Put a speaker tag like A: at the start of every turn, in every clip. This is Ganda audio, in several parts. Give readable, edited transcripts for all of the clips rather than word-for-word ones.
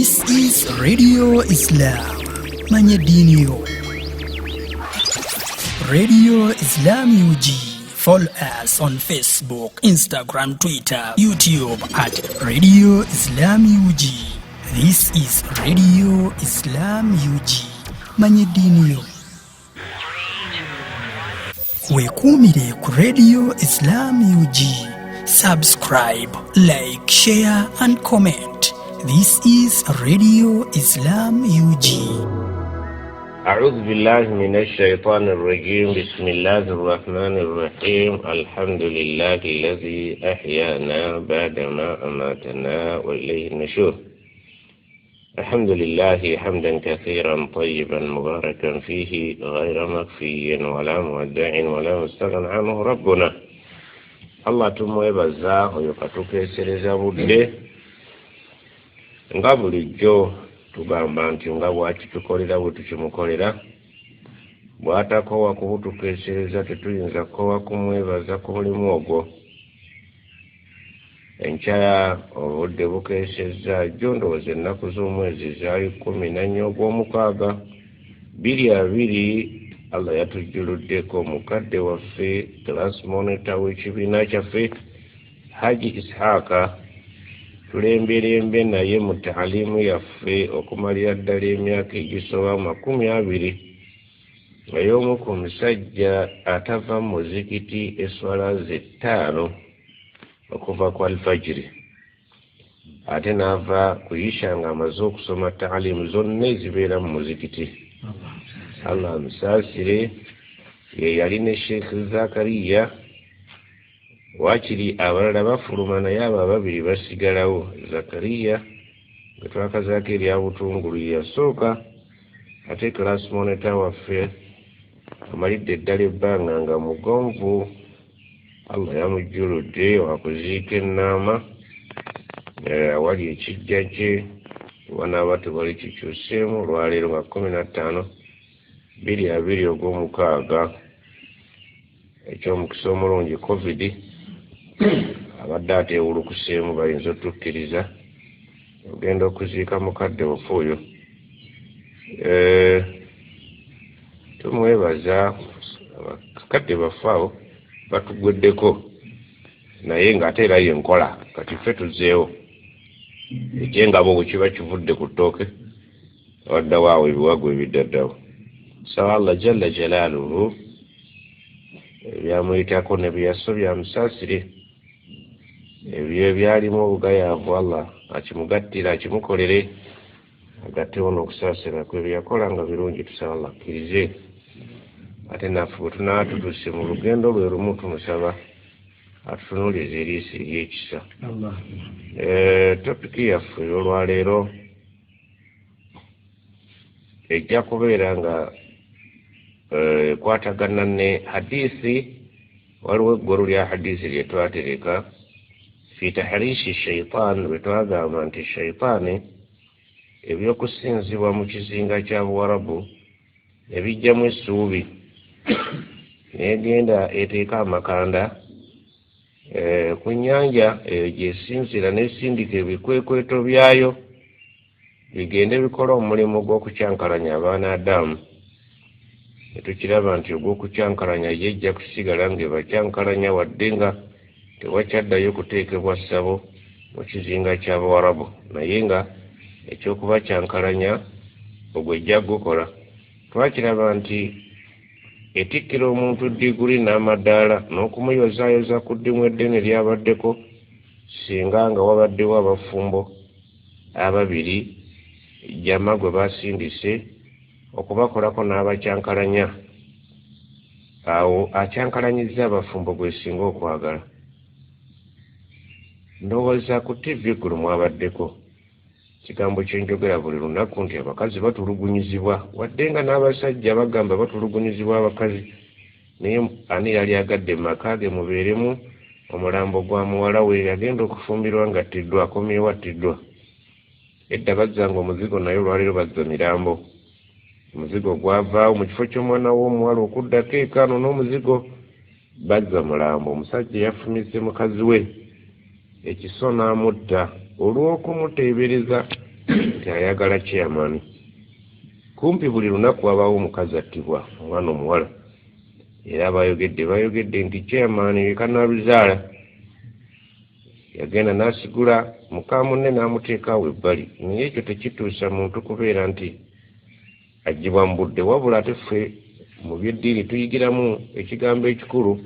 A: This is Radio Islam. Manye Dinio. Radio Islam UG. Follow us on Facebook, Instagram, Twitter, YouTube at Radio Islam UG. This is Radio Islam UG. Manye Dinio. Wekumire ku Radio Islam UG. Subscribe, like, share and comment. This is Radio Islam UG.
B: أعوذ بالله من الشيطان الرجيم. بسم الله الرحمن الرحيم. الحمد لله الذي أحيانا بعدما أماتنا وإليه النشور. الحمد لله حمدا كثيرا طيبا مباركا فيه غير مكفي ولا مودع ولا مستغنى عنه ربنا. الله tumwebaza oyo katukesereza budde nga bulijjo tugamba nti nga bwakitukolera bwe tukimukolera bw'atakowa kubutukesereza tetuyinza kowa kumwebaza ku mulimu ogwo. Enkya obudde bukeseza jjo ndowooza ennaku z'omwezi zaali 14 ogw'omukaaga 2020. Allah yatujjuluddeko mukadde waffe class monitor w'ekibiina kyaffe Haji Ishaaka tulemberembe naye mu taalimu yaffe okumalira ddala emyaka egisoba 20 ey'omu ku musajja atava mu muzikiti eswala ze 5 okuva ku alfajiri ate n'ava kuyisha nga amaze okusoma taalimu zonna ezibeera mu muzikiti. Allah amusaasire. Ye yali ne Sheikh Zakariya wakiri abalala bafuluma naye abo ababiri basigalawo. Zakariya gwe twakazaako eri abutungulu yasooka ate class monitor waffe amalidde eddala ebbanga nga mugonvu. Allah yamujjuludde wakuziika ennaama awali ekijja kye wanaaba tebali kikyuseemu olwaleero nga 15 2020 ogw'omukaaga ekyomukisa omulungi covid abadde ateewulukuseemu bayinza otukkiriza ogenda okuziika mukadde wafe oyo. Tumwebaza abakadde baffe abo batugweddeko naye ng'ate era yenkola kati ffe tuzzeewo ekyengabo bwe kiba kivudde ku ttooke waddawo awo ebiwago ebiddaddawo. Sawa Allah jalla jalaaluhu ebyamuyitako ne byeyaso byamusaasire ebyo ebyalimu obugayaavu Allah akimugattira akimukolere agattewo n'okusaasira kwe byeyakola nga birungi. Tusaba Allah akkirize ate naffe bwe tunaaba tutuuse mu lugendo lwe lumu tumusaba atutunuulize eriisi ery'ekisa. Topiki yaffe ey'olwaleero ejja kubeera nga kwatagana ne hadisi. Waliwo eggolo lya hadisi lye twatereka fi tahrishi shaitan bwe twagamba nti shaitaani ebyokusinzibwa mu kizinga kya Buwarabu ebijjamu essuubi negenda eteeka amakanda ku nnyanja eyo gyesinzira nesindika ebikwekweto byayo bigende bikola omulimu gw'okukyankalanya abaana Adamu. Netukiraba nti ogw'okukyankalanya yejja kusigala ng'ebakyankalanya wadde nga tewakyaddayo kuteekebwa ssabo mu kizinga kya Buwarabu naye nga ekyokuba kyankalanya ogwo ejja gukola. Twakiraba nti etikkira omuntu diguli n'amadaala n'okumuyozaayoza ku ddimu eddene lyabaddeko singa nga wabaddewo abafumbo ababiri jama gwe basindise okubakolako n'abakyankalanya. Awo akyankalanyiza abafumbo gwe singa okwagala. Ndowooza ku TV gulu mwabaddeko kigambo kyenjogera buli lunaku nti abakazi batulugunyizibwa wadde nga n'abasajja bagamba batulugunyizibwa abakazi naye ani yali agadde maka ge mubeeremu omulambo gwa muwala we yagenda okufumbirwa nga attiddwa akomyewo attiddwa. Edda bazzanga omuzigo naye olwaleero bazza mirambo. Omuzigo gwavaawo mu kifo ky'omwana w'omuwala okuddako ekaano n'omuzigo bazza mulambo. Omusajja yafumise mukazi we ekiso n'amutta olw'okumuteebereza nti ayagala chairman. Kumpi buli lunaku wabaawo omukazi attibwa omwana omuwala. Era bayogedde nti chairman Kanaluzaala yagenda n'asigula muka munne n'amuteekawo ebbali. Naye ekyo tekituusa muntu kubeera nti aggyibwa mu budde, wabula ate ffe mu byeddiini tuyigiramu ekigambo ekikulu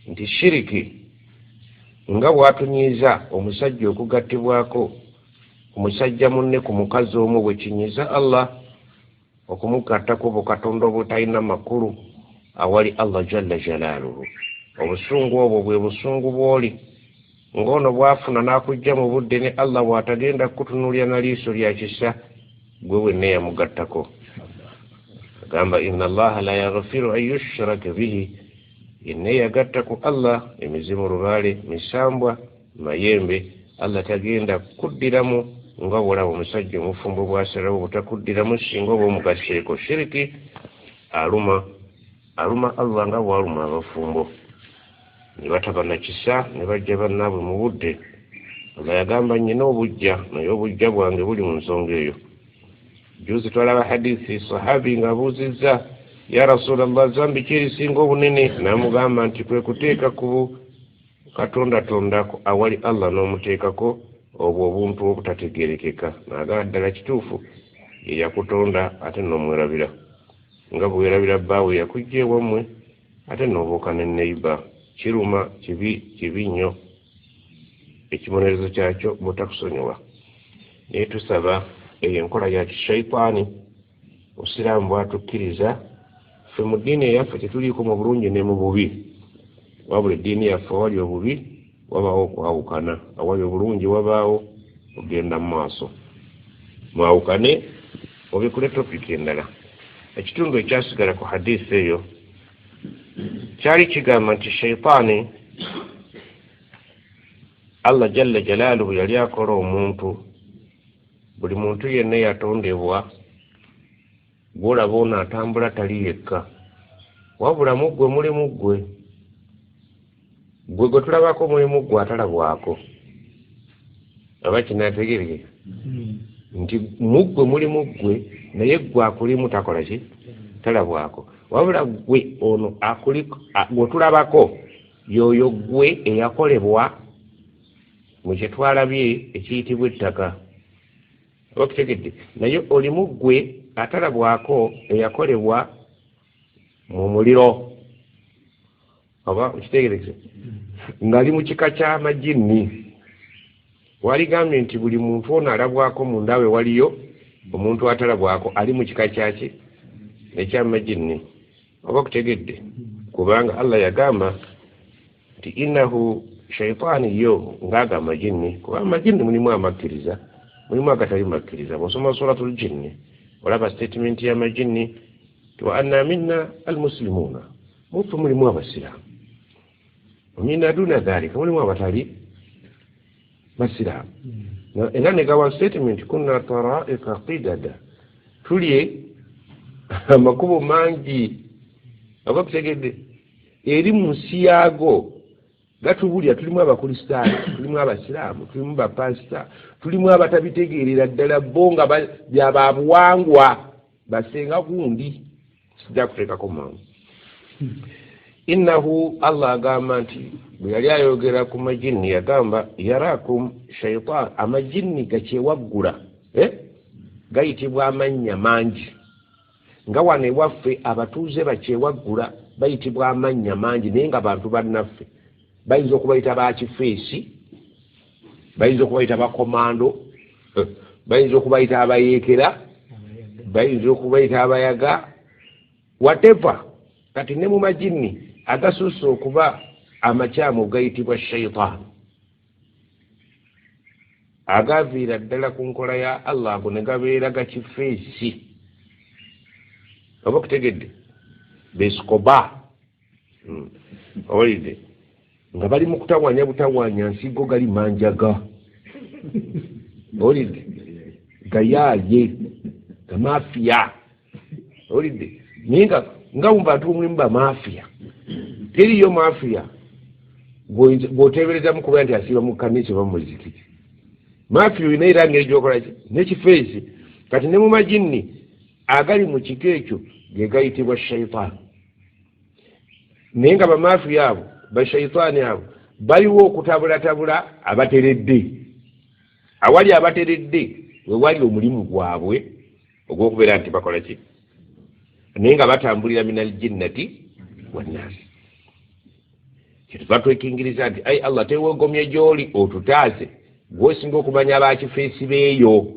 B: nti shiriki nga bw'atunyiiza omusajja okugattibwako omusajja munne ku mukazi omu bwe kinyiiza Allah okumugattako bukatonda obutalina makulu awali Allah jalla jalaaluhu. Obusungu obwo bwe busungu bw'oli ng'ono bw'afuna n'akujja mu budde ne Allah bw'atagenda kutunuulira na liiso lya kisa gwe wenna yamugattako. Agamba inna Allaha la yaghfiru an yushraka bihi, yenna yagatta ku Allah emizimu lubaale misambwa mayembe Allah tagenda kuddiramu nga bw'olaba omusajja omufumbo bw'asalawo obutakuddiramu singa oba omugaseeko. Shiriki aluma Allah nga bw'aluma abafumbo. Ne bataba na kisa ne bajja bannaabwe mu budde. Allah yagamba nnyina obujja naye obujja bwange buli mu nsonga eyo. Juzi twalaba hadithi sahabi ng'abuuzizza ya Rasulallah zambi ki erisinga obunene, n'amugamba nti kwe kuteeka ku katondatondako awali Allah n'omuteekako obwo obuntu obutategeerekeka. N'agamba ddala kituufu ye yakutonda ate n'omwerabira nga bwe weerabira bbaawe yakujja ewammwe ate n'obuuka ne neiba. Kiruma kibi nnyo, ekibonerezo kyakyo butakusonyiwa. Naye tusaba eyo enkola ya kishayitaani Obusiraamu bwatukkiriza. Ffe mu ddiini eyaffe tetuliiko mu bulungi ne mu bubi, wabula eddiini yaffe awali obubi wabaawo okwawukana, awali obulungi wabaawo ogenda mu maaso. Mwawukane obikule topiki endala. Ekitundu ekyasigala ku hadiisi eyo kyali kigamba nti shayitaani Allah jalla jalaaluhu yali akola omuntu, buli muntu yenna yatondebwa gw'olaba ono atambula tali yekka, wabula mu ggwe mulimu ggwe gwe tulabako mulimu ggwe atalabwako. Aba kinategerekeka nti mu ggwe mulimu ggwe naye ggwe akulimu takola ki? Talabwako. Wabula ggwe ono gwe tulabako y'oyo ggwe eyakolebwa mu kye twalabye ekiyitibwa ettaka. Oba kitegedde? Naye olimu ggwe atalabwako eyakolebwa mu muliro. Oba okitegerekese? Ng'ali mu kika ky'amajini. Waligambye nti buli muntu ono alabwako mu ndawe waliyo omuntu atalabwako ali mu kika kyaki? Eky'amajini. Oba kutegedde? Kubanga Allah yagamba nti innahu shayitaani yo ng'aga amajini, kuba amajini mulimu amakkiriza mulimu agatali makkiriza. Bw'osoma suratul jinni olaba statement y'amajini wa anna minna almuslimuuna, muffe mulimu abasiraamu, wa minna duna dhalika mulimu abatali basiraamu. Era ne gawa statement kunna taraika qidada, tulye amakubo mangi. Oba kutegedde? Eri mu nsi yaago gatubulya tulimu abakristaayo, tulimu abasiraamu, tulimu bapasita, tulimu abatabitegeerera ddala bo nga byababuwangwa basenga gundi sijja kuteekako mangu. Innahu Allah agamba nti bwe yali ayogera ku majini yagamba yarakum shaytaan, amajini gakyewaggula gayitibwa amannya mangi. Nga wano ewaffe abatuuze bakyewaggula bayitibwa amannya mangi, naye nga bantu bannaffe bayinza okubayita bakifeesi, bayinza okubayita bakomando, bayinza okubayita abayeekera, bayinza okubayita abayaga, whatever. Kati ne mu majini agasusse okuba amakyamu gayitibwa shayitaani, agaviira ddala ku nkola ya Allah ago ne gabeera gakifeesi. Oba kutegedde? Beskoba owulidde nga bali mu kutawanya butawanya nsigo gali manjaga, owulidde? Gayaaye gamafiya, owulidde? Naye nga mu bantu omulimu bamafiya, teriyo mafiya bw'oteebereza mu kubeera nti asiiba mu kanisa oba mu muzikiti. maafi oyo naye era ngeri gyokola ki nekifeesi kati ne mu majinni agali mu kiko ekyo ge gayitibwa shaitaani naye nga bamaafi abo bashaitaani abo baliwo okutabulatabula abateredde awali abateredde we wali omulimu gwabwe ogw'okubeera nti bakola ki naye nga batambulira minal jinnati wannaasi kyetuva twekingiriza nti ai allah tewegomye gy'oli otutaase gwosinga okumanya abakifeesi beeyo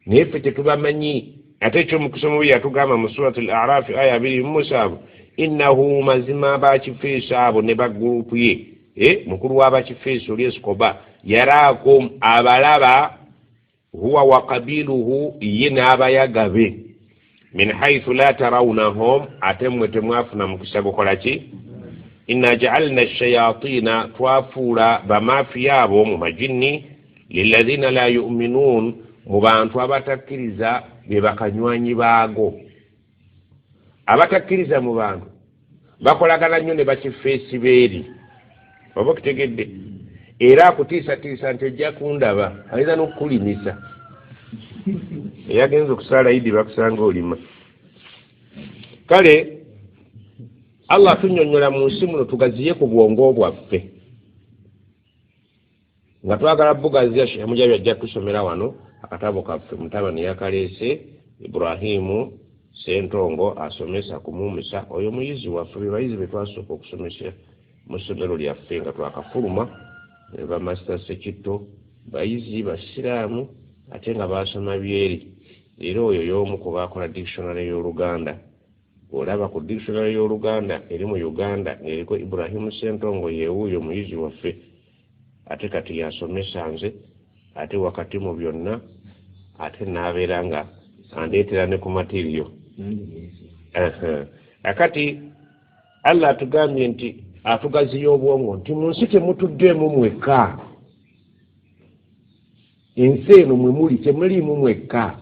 B: naye ffe tetubamanyi ate ekyomukisomo bwe yatugamba mu surat al arafi aya 27 innahu mazima abakifeesi abo ne bagurupu ye mukulu w'abakifeesi oli esikoba yaraakum abalaba huwa wa qabiluhu ye n'abayagabe min haithu la tarawnahum ate mmwe temwafuna mukisa gukola ki inna ja'alna shayatina twafuula bamaafi abo mu majinni lilladhina la yu'minun mu bantu abatakkiriza be bakanywanyi baago abatakkiriza mu bantu bakolagana nnyo ne bakifeesi beeri oba okitegedde era akutiisatiisa nti ojja kundaba ayinza n'okukulimisa eyagenza okusala idi bakusanga olima kale allah atunyonnyola mu nsi muno tugaziye ku bwongo bwaffe nga twagala bugaziya Sheikh Mujabi ajja kusomera wano akatabo kaffe mutabani yakaleese Ibrahimu Sentongo asomesa kumumisa oyo muyizi waffe bayizi betwasooka okusomesa mu ssomero lyaffe nga twakafuluma ba master sekitto bayizi basiraamu ate nga basoma byeri era oyo y'omu ku baakola dictionary y'Oluganda olaba ku dictionary y'Oluganda eri mu Uganda eriko Ibrahimu Sentongo yeewuyo muyizi waffe ate kati yasomesa nze ate wakati mu byonna ate n'abeera nga andeetera ne ku materiyo akati Allah atugambye nti atugaziya obwongo nti mu nsi temutuddeemu mwekka ensi eno mwe muli temuliimu mwekka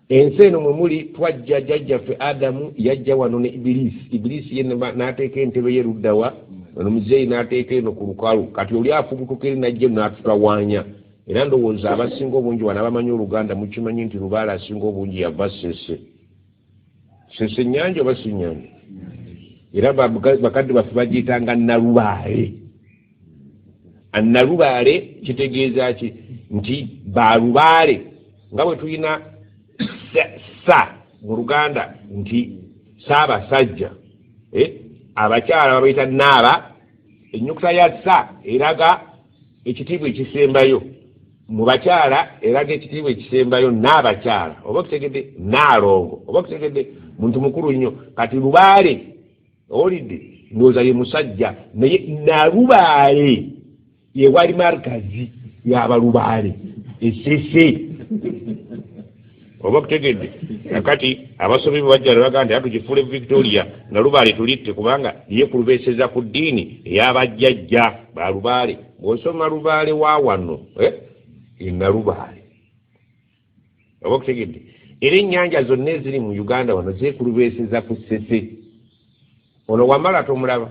B: ensi eno mwe muli twajja jjajjaffe Adamu yajja wano ne Ibilisi ye n'ateeka entebe ye luddawa ono muzeeyi n'ateeka eno ku lukalu kati oli afubutuka eri najje n'atutawaanya era ndowooza abasinga obungi wano abamanyi Oluganda mukimanyi nti Lubaale asinga obungi yava sese nnyanja oba si nnyanja era bakadde baffe bagiyitanga Nalubaale Nalubaale kitegeeza ki nti balubaale nga bwe tulina sa mu Luganda nti saabasajja abakyala babayita naaba ennyukuta ya sa eraga ekitiibwa ekisembayo mu bakyala eraga ekitiibwa ekisembayo n'abakyala oba kutegedde naalongo oba kutegedde muntu mukulu nnyo kati Lubaale olidde ndowooza ye musajja naye Nalubaale ye wali markazi y'Abalubaale esese oba kutegedde akati abasomi bajja baga nti atugifuule Victoria Nalubaale tulitte kubanga ye kulubeeseza ku ddiini ey'abajjajja Balubaale bw'osoma Lubaale wa wano Nalubaale oba kutegedde era ennyanja zonna eziri mu Uganda wano zeekulubeeseza ku ssese ono wamala tomulaba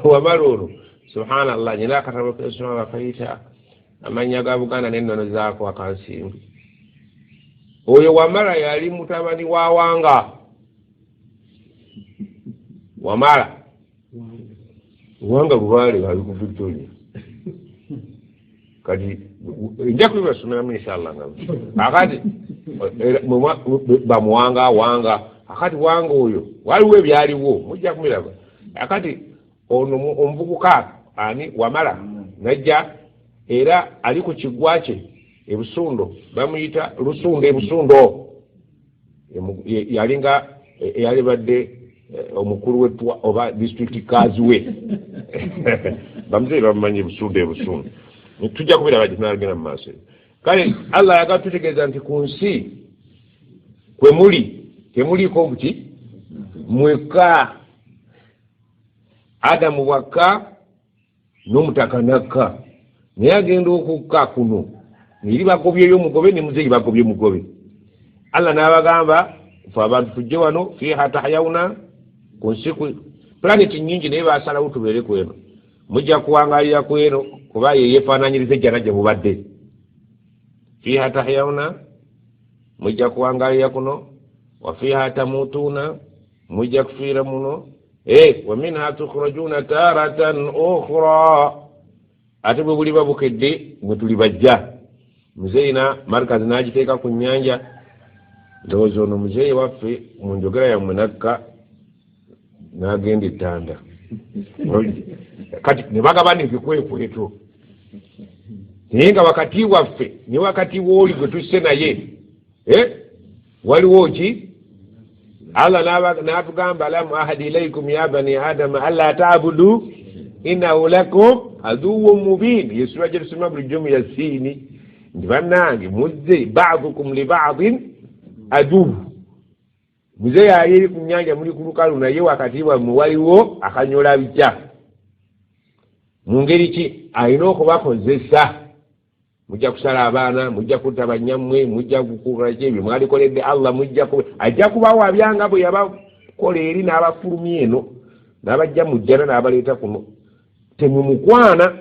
B: wamala ono subhanallah nyina akatabo kesoma bakayita amannya ga Buganda n'ennono zaako akansimbi oyo wamala yali mutabani wa Wanga wamala Wanga Lubaale ali ku Victoria kati nja kubibasomeramu inshallah akati bamuwanga Wanga akati Wanga oyo waliwo ebyaliwo mujja kumiraba akati ono omuvubuka ani wamala najja era ali ku kigwa kye ebusundo bamuyita Lusundo ebusundo yalinga eyali badde omukulu wetu oba district kazi we bamuzee bamumanyi ebusundo tujja kubiraba gyinagenda mu maaso kale Allah yagatutegeeza nti ku nsi kwe muli temuliiko buti mweka Adamu bwakka n'omutaka nakka naye agenda okukka kuno niri bagobyeyo mugobe ne muzeeyi bagobye mugobe Allah n'abagamba fe abantu tujje wano fiha tahyawuna ku nsi planet nyingi naye basalawo tubeere kweno mujja kuwangalira ku eno kuba ye yeefaananyiriza ejjana gye mubadde. Fiiha tahyauna, mujja kuwangalira kuno. Wa fiiha tamutuuna, mujja kufiira muno. Wa minha tukhrajuna taratan ukhra, ate bwe buli babukedde mwe tuli bajja. Muzeeyina markazi n'agiteeka ku nnyanja, ndowooza ono muzeeyi waffe mu njogera yammwe nakka n'agenda ettanda. Kati ne bagabana ebikwekweto, naye nga wakati waffe ne wakati w'oli gwe tusse naye waliwo ki? Allah n'atugamba alam ahadi ilaikum ya bani adama alla ta'budu innahu lakum aduwwun mubin. Yesu ajja tusoma bulijjo mu Yasiini nti bannange muzze ba'dukum li ba'din aduwwu. Muze yali ku nnyanja muli ku lukalu naye wakati wammwe waliwo akanyola bijja. Mu ngeri ki? Alina okubakozesa. Mujja kusala abaana, mujja kutta bannyammwe, mujja kukola ki ebyo mwalikoledde Allah, ajja kubawa byanga bwe yabakola eri n'abafulumya eno n'abajja mu jjana n'abaleeta kuno. Temumukwana.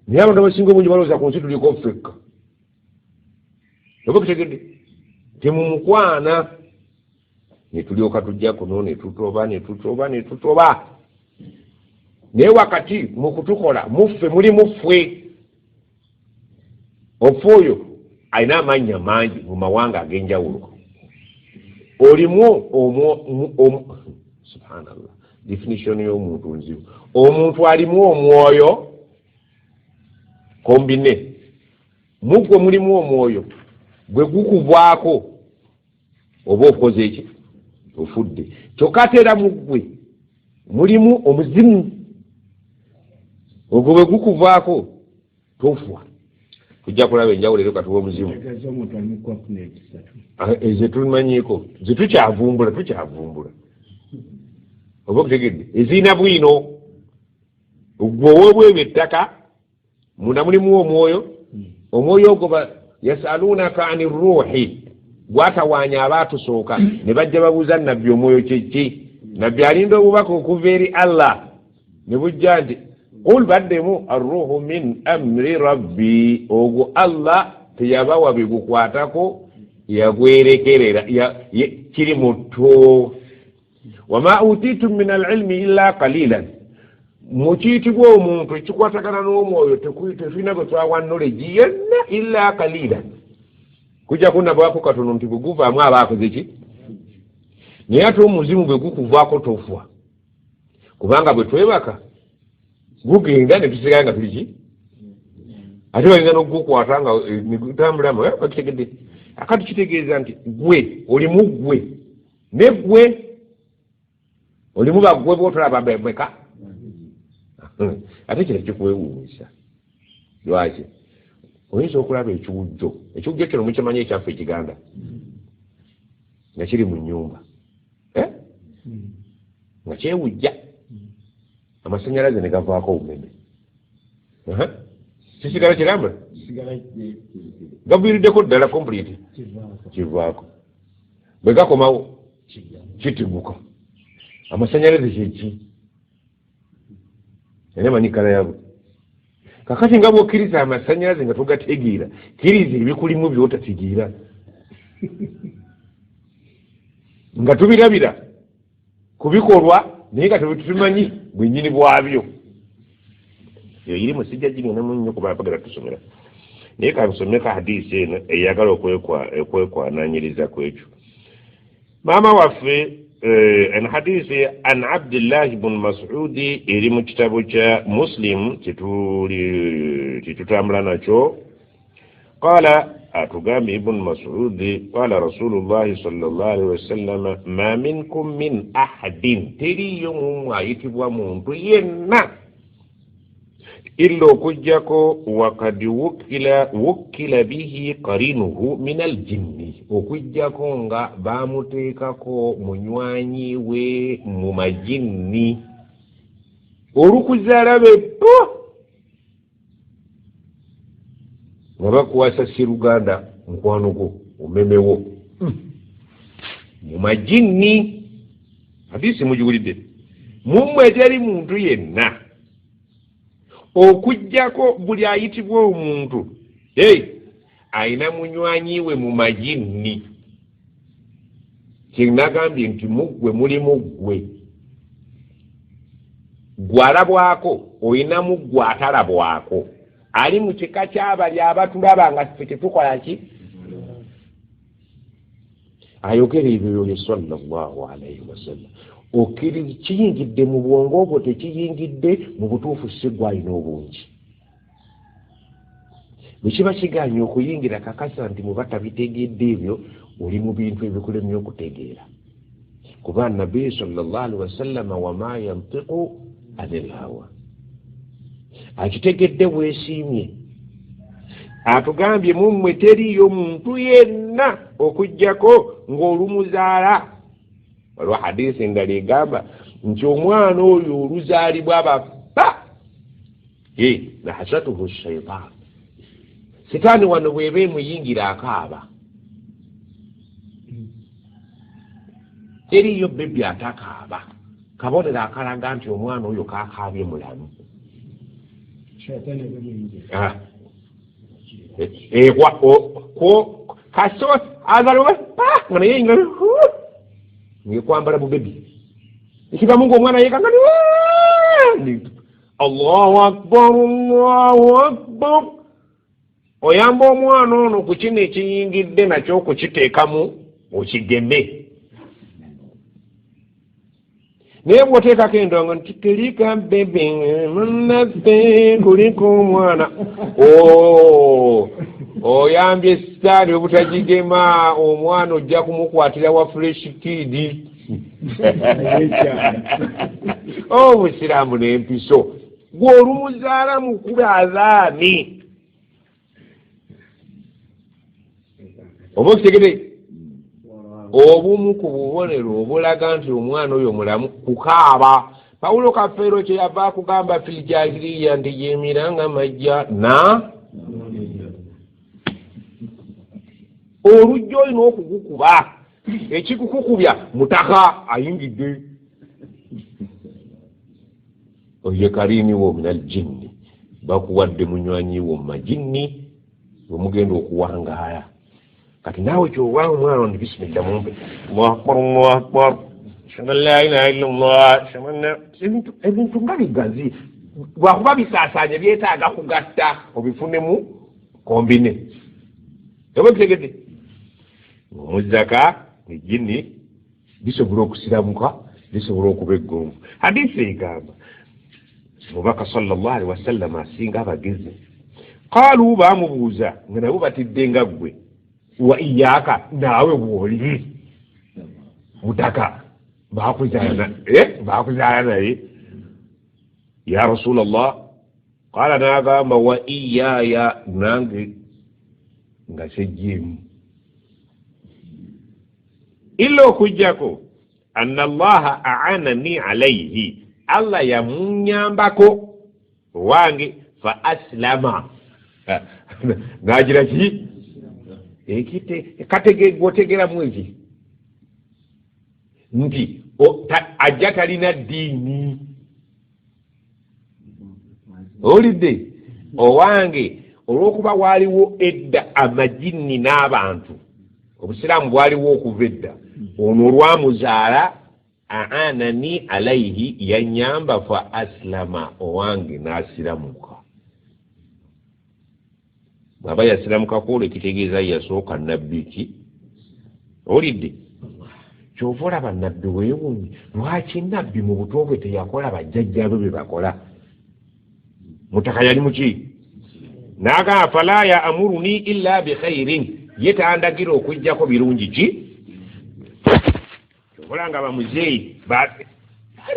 B: Naye abantu abasinga obungi balowooza ku nsi tuliko ffekka. Oba kutegedde? Temumukwana. Ne tulyoka tujja kuno ne tutoba. Naye wakati mu kutukola muffe muli muffwe. Ofu oyo alina amannya mangi mu mawanga ag'enjawulo. Olimu subhanallah, definition y'omuntu nzibu. Omuntu alimu omwoyo kombine. Mugwe mulimu omwoyo gwe gukuvaako oba okoze eki? Ofudde. Kyokka mugwe mulimu omuzimu. Ogwo bwe gukuvaako tofwa. Tujja kulaba enjawulo ero katuwa omuzimu. Ezo tumanyiiko. Ze tukyavumbula. Oba okutegedde? Ezirina bwino. Ogwo ow'ebweru ettaka, munda mulimu omwoyo. Omwoyo ogwo yasalunaka ani ruuhi. Gwatawaanya abaatusooka ne bajja babuuza nabbi omwoyo kyeki. Nabbi alinda obubaka okuva eri Allah. Ne bujja nti qul baddemu arruhu min amri rabbi. Ogwo Allah teyabawa bigukwatako, yagwerekerera kiri muto. Wama utitum min alilmi illa qalilan. Mukiyitibwa omuntu ekikwatagana n'omwoyo tefina gwe twawa knowledge yenna illa qalilan. Kujja kunnabwako katono nti bwe guvaamu abaakoze ki? Naye ate omuzimu bwe gukuvaako tofwa. Kubanga bwe twebaka gugenda ne tusigala nga tuli ki? Ate bayinza n'okugukwata nga ne gutambulamu. Bakitegedde. Akati kitegeeza nti gwe olimu gwe. Ne gwe olimu baggwe bw'otolaba beka. Ate kino kikwewuunyisa. Lwaki? Oyinza okulaba ekiwujjo. Ekiwujjo kino mukimanyi ekyaffe ekiganda nga kiri mu nnyumba. Nga kyewujja. Amasannyalaze ne gavaako obumeme. Kisigala kiramba? Gaviiriddeko ddala complete. Kivaako. Bwe gakomawo kitiguka. Amasannyalaze kyeki? Enemanyi kala yago. Kakati nga bw'okkiriza amasannyalaze nga togategeera, kkiriza ebikulimu by'otatigiira. Nga tubirabira kubikolwa naye nga tetumanyi bwennyini bwabyo. Eyo iri musijja ginenemu nnyo kuba bagala tusomera. Naye kansomeko hadisi eno eyagala okwekwananyiriza ku ekyo. Maama waffe en hadisi an Abdullah ibn Mas'ud eri mu kitabo kya Muslim kitutambula nakyo. Qala atugambye Ibn Mas'ud qala Rasulullah sallallahu alaihi wasallam ma minkum min ahadin, teriyo mumwe ayitibwa muntu yenna illa okujjako wakad wukkila bihi qarinuhu min aljinni, okujjako nga bamuteekako munywanyi we mu majinni. Olukuzaala bepo nga bakuwasa siruganda mukwano gwo omemewo mu majinni. Hadisi mugiwulidde? Mumwe teri muntu yenna okujjako buli ayitibwa omuntu ayina munywanyiwe mu majinni. Kyenagambye nti muggwe mulimu ggwe. Gwalabwako oyina muggwe atalabwako. Ali mu kika ky'abali abatulaba nga ffe tetukola ki? Ayogera ebyo ye sallallahu alayhi wasallam. Okiri kiyingidde mu bwongo bwo tekiyingidde mu butuufu sigwa alina obungi. Bwe kiba kiganye okuyingira kakasa nti muba tabitegedde ebyo oli mu bintu ebikulemye okutegeera. Kuba Nabbi sallallahu alayhi wasallam wama yantiqu anil hawa. Akitegedde weesiimye. Atugambye mummwe teriyo muntu yenna okujjako ng'olumuzaala. Waliwo hadisi endala egamba nti omwana oyo oluzaalibwa abafa nahasatuhu shaitan. Sitaani wano bw'eba emuyingira akaaba. Teriyo bebbi atakaaba. Kabonero akalaga nti omwana oyo kaakaabye mulamu. Kaso azalwa nga naye nga ngekwambala bubebi ikivamu ng'omwana yekanga Allahu akbar Allahu akbar. Oyamba omwana ono ku kino ekiyingidde nakyo okukiteekamu okigeme. Naye bw'oteekako endongo nti terika bebe munaffe kuliko omwana oyambye sitaani obutajigema omwana ojja kumukwatira wa fresh kid. Obusiraamu n'empiso gw'olumuzaala mukube azaani. Oba okitegedde obumu ku bubonero obulaga nti omwana oyo mulamu kukaaba. Pawulo Kafeero kye yava akugamba fil jahiliya nti yemiranga majja na olujja olina okugukuba. Ekikukukubya mutaka ayingidde. Oye karini wo minal jinni bakuwadde munywanyiwo mu majinni wemugenda okuwangaala. Kati naawe ky'obanga omwana ndi bisimillah mumpe Allahu akbar Allahu akbar shana la ilaha illallah shana ebintu nga bigazi bwakuba bisaasaanya byetaaga kugatta obifunemu kombine. Oba bitegedde omuzaka ejjini bisobola okusiramuka bisobola okuba eggonvu. Hadisi egamba Mubaka sallallahu alaihi wasallam asinga abagezi qaalu baamubuuza nga nabo batidde nga ggwe wa iyaka naawe bw'oli mutaka bakuzaala naye ya Rasulallah. Qaala n'agamba wa iyaya nange nga sejjeemu illa okujjako anna Allaha a'anani alayhi Allah yamunyambako wange fa aslama n'agira ki kategeramu eki nti ajja talina ddiini. Olidde owange olw'okuba waaliwo edda amajinni n'abantu obusiraamu bwaliwo okuva edda ono olwamuzaala aanani alayhi yanyamba fa aslama owange n'asiramuka. Bw'aba yasiramukako olwo ekitegeeza yasooka nabbi ki? Olidde kyova olaba nabbi weewuunye lwaki nabbi mu buto bwe teyakola bajjajjaabe be bakola? Mutaka yali muki? N'agamba fala ya'muruni illa bi khairin, ye tandagira okujjako birungi ki? Kyova olanga bamuzeeyi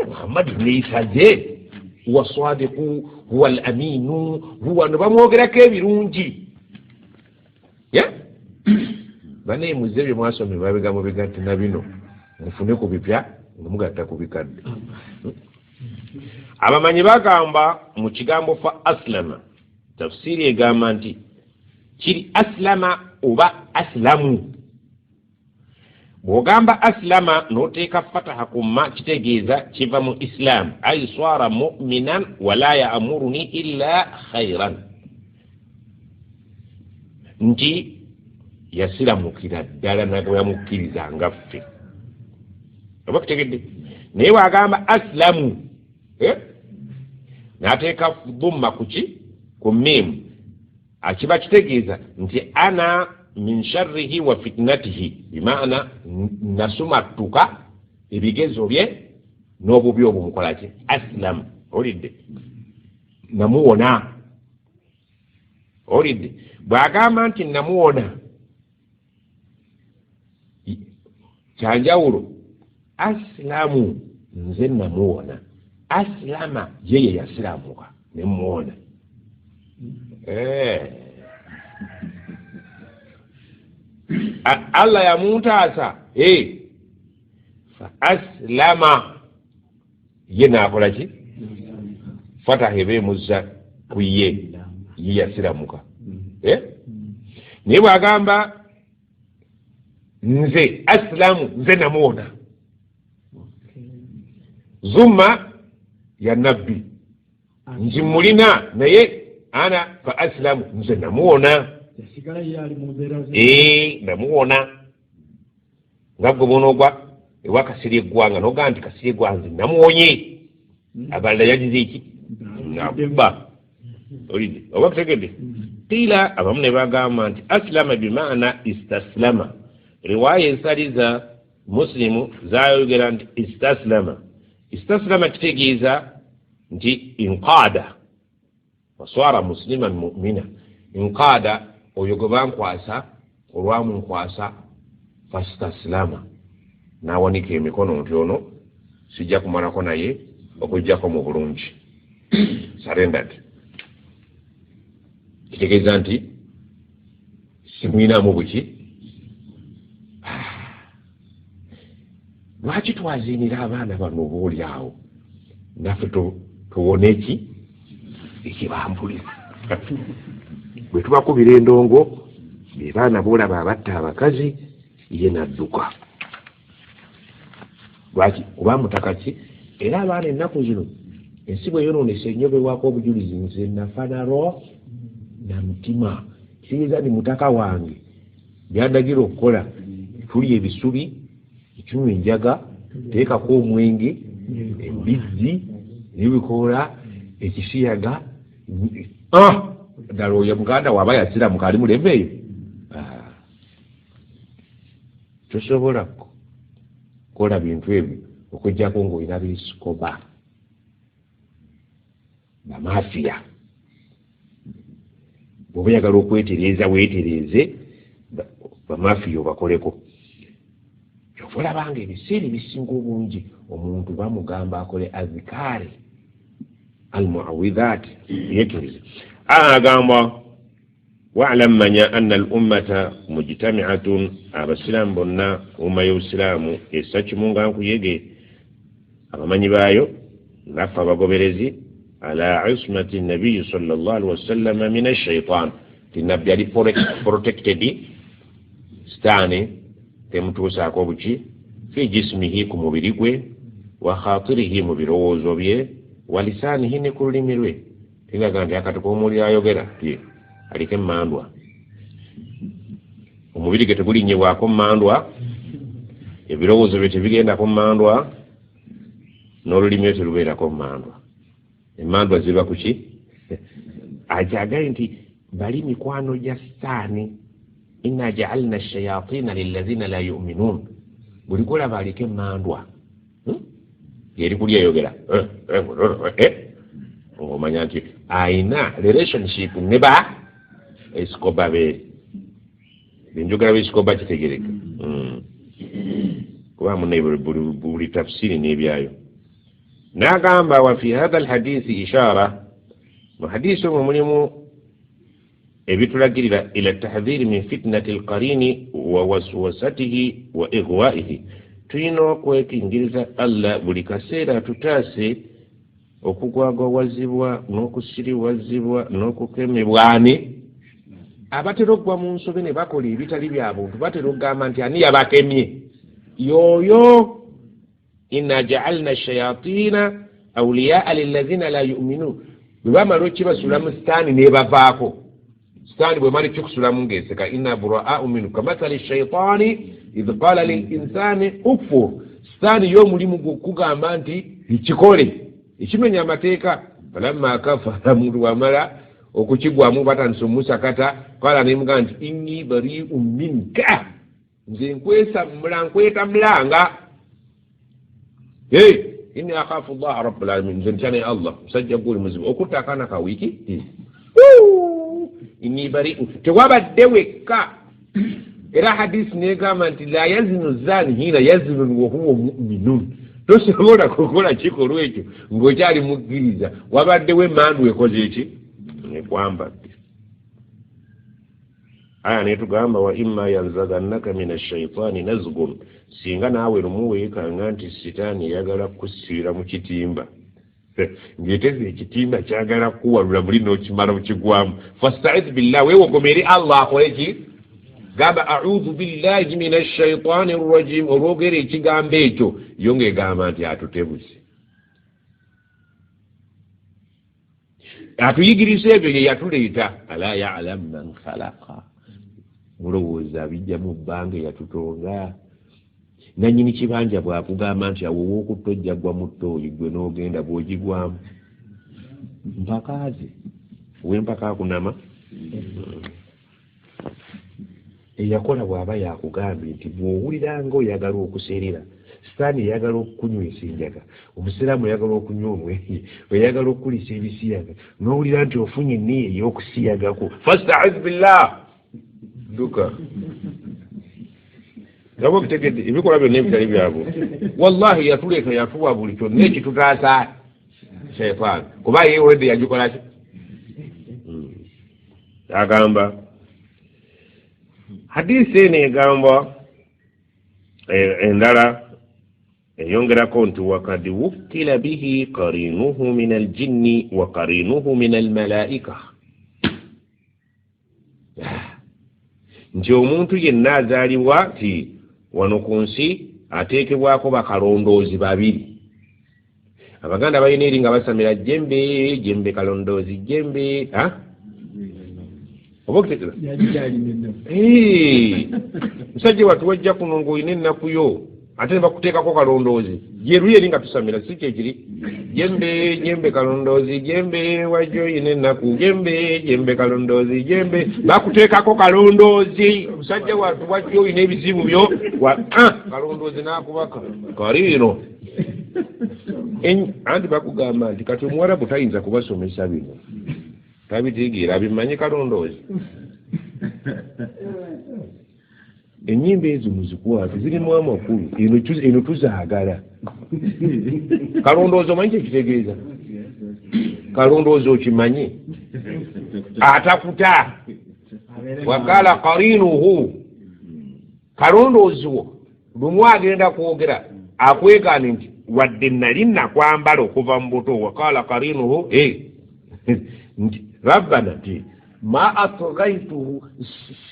B: Muhammad neisaje huwa sadiqu huwa al-aminu huwa nebamwogerako ebirungi. Bane muzeeyi mwasomye babigambo bigatte na bino mufune ku bipya mugatta ku bikadde. Abamanyi bagamba mu kigambo fa aslama tafsiri egamba nti kiri aslama oba aslamu bw'ogamba aslama n'oteeka fataha ku ma kitegeeza kiva mu islam ay swara mu'minan wala ya'muruni illa khairan nti yasiramukira ddala nagwe yamukkirizanga ffe oba kitegedde naye bw'agamba aslamu n'ateeka dhumma ku mimu akiba kitegeeza nti ana min sharrihi wa fitnatihi bimaana nasumattuka ebigezo bye n'obubi obumukolaki aslamu olidde namuwona olidde bw'agamba nti namuwona kyanjawulo aslamu nze namuwona aslama yeye yasiramuka nemuwona Allah yamuntaasa fa aslama ye naakola ki fataha ebe muzza ku ye yasiramuka naye bw'agamba nze aslamu nze namuwona zumma ya nabbi njimulina naye ana fa aslamu nze namuwona namuwona nga gwe bonoogwa ewa kasiri eggwanga nogaa nti kasiri eggwanga nze namuwonye abalala yagize eki nabba olidde oba kutegedde tiila abamu ne bagamba nti aslama bimaana istaslama riwaya ensali za muslimu zayogera nti istaslama kitegeeza nti inqaada waswara musliman mu'mina inqaada oyo gwe bankwasa olwamunkwasa fastaslama n'awanika emikono nti ono sijja kumalako naye okujjako mu bulungi surrendered kitegeeza nti simwinaamu buki lwaki twaziinira abaana bano obuoli awo naffe tuwone eki ekibambuliza bwe tubakubira endongo be baana boolaba abatta abakazi ye nadduka lwaki kuba mutaka ki era abaana ennaku zino ensi bwe yonoonese ennyo bewaako obujulizi nze nafanaro na mutima kitegeeza ni mutaka wange byandagira okukola tulya ebisubi ekinywa enjaga teekako omwenge embizzi n'ebikoola ekisiyaga ddala oyo muganda waaba yasiramuka ali mulemeeyo tosobola kukola bintu ebyo okujjako ng'olina beesikoba bamafiya bw'oba oyagala okwetereeza weetereeze bamafiya obakoleko kyova olabanga ebiseera ebisinga obungi omuntu bamugamba akole azikaari almuawidhaati yeekirize agamba wa'lam manya anna al-ummata mujtami'atun abasiraamu bonna umma y'obusiraamu essa kimu nga nkuyege abamanyi baayo ngaffe abagoberezi ala ismati nabiyi sallallahu alaihi wasallam min ash-shaytan tinabbi ali protected sitaani temutuusaako buki fi jismihi ku mubiri gwe wa khatirihi mu birowoozo bye wa lisaanihi ne ku lulimi lwe tingaga nti akati k'omuli ayogera ye aliko emmandwa omubiri gwe tegulinnyibwako mmandwa ebirowoozo bye tebigendako mmandwa n'olulimi lwe terubeerako mmandwa emmandwa ziba ku ki ajagaye nti bali mikwano gya sitaani inna ja'alna ash-shayatina lilladhina la yu'minun buli golaba aliko emmandwa yeri kulya yogera ng'omanya nti ayina relationship ne ba esikoba be benjogera beesikoba kitegereka kuba mune buli tafsiri n'ebyayo n'agamba wa fi hadha alhadisi ishara mu hadisi omwo mulimu ebitulagirira ila tahdhiri min fitnati alqarini wa waswasatihi wa ighwaihi tulina okwekingiriza Allah buli kaseera tutaase okugwagwawazibwa n'okusiriwazibwa n'okukemebwane abatera okugwa mu nsobe ne bakola ebitali bya buntu batera okugamba nti ani yabakemye yoyo inna ja'alna ash-shayatina awliya'a lilladhina la yu'minun bamalo kibasulamu sitaani ne bavaako sitaani bwe mali kikusulamu ngeeseka inna buraa'u minhu kamathali ash-shaytani idh qala lil-insani ukfur sitaani y'omulimu gw'okugamba nti ekikole ekimenya amateeka falamma kafara muntu wamala okukigwamu batandise omusakata qala nemugamba nti inni bari'un minka nze nkweta mulanga inni akhafu Allah rabbul alamin nze ntyane Allah musajja guli muzibu okutta akaana ka wiiki inni bari'un tewabadde wekka era hadisi negamba nti la yazinu zani hina yazinu wa huwa mu'minun tosobola kukola kikolwa ekyo ng'okyali mukkiriza wabaddewo emmandu ekoze eki nekwambadde aya netugamba wa imma yanzagannaka min ash-shaytani nazgun singa naawe lumu weekanga nti sitaani eyagala kusiira mu kitimba ng'eteze ekitimba kyagala kuwalula muli n'okimala mukigwamu fasta'idh billah weewogomere Allah akole ki gamba a'udhu billahi min ash-shaytani ar-rajim olwogera ekigambo ekyo yo ng'egamba nti atutebuse atuyigiriza ebyo ye yatuleeta ala ya'lamu man khalaqa mulowooza bijja mu bbanga yatutonda nannyini kibanja bwakugamba nti awo w'okuttojja gwa mu ttooyi gwe n'ogenda bw'ogigwamu mpakaaze w'empaka akunama eyakola bw'aba yakugambye nti bw'owulira ng'oyagala okuserera sitaani eyagala okukunywesa enjaga omusiraamu oyagala okunywa omwenge oyagala okukulisa ebisiyaga n'owulira nti ofunye enniya ey'okusiyagako fasta'idh billah duka ngabo bitegedde ebikola byonna ebitali byabo wallahi yatuleeta yatuwa buli kyonna ekitutaasa shayitaani kuba ye wedde yagikola ki agamba hadisi eno egamba endala eyongerako nti wakad wukkila bihi qarinuhu min aljinni wa qarinuhu min almalaika nti omuntu yenna azaalibwa ti wano ku nsi ateekebwako bakalondoozi babiri abaganda balina eri nga basamira jembe kalondoozi jembe oba okutegeera musajja watu wajja kuno ng'olina ennaku yo ate ne bakuteekako kalondoozi yeruli eri nga tusamira si kyekiri jembe kalondoozi jembe wajja oyina ennaku jembe kalondoozi jembe bakuteekako kalondoozi musajja watu wajja oyina ebizibu byo kalondoozi n'akubaka kalino anti bakugamba nti kati omuwarabu tayinza kubasomesa bino tabitegeera bimanyi kalondoozi enyimba ezo muzikwate zirimu amakulu eno tuzaagala kalondoozi omanyi kyekitegeeza kalondoozi okimanyi atakuta wakala qarinuhu kalondoozi wo lumu agenda kwogera akwegaane nti wadde nali nakwambala okuva mu buto wakala qarinuhu nti rabbana nti ma atghaituhu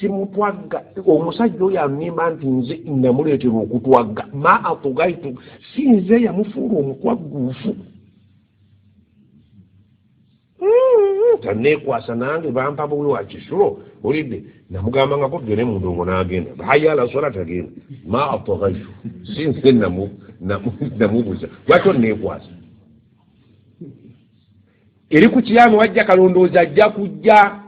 B: simutwagga omusajja oyo annimba nti nze namuleetera okutwagga ma atghaitu si nze yamufuula omutwagguufu tanneekwasa nange bampa buwi wa kisulo olidde namugamba nga kugere mu ndongo n'agenda hayala sola tagenda ma atghaitu si nze namubuza lwaki onneekwasa eri ku kiyama wajja kalondoozi ajja kujja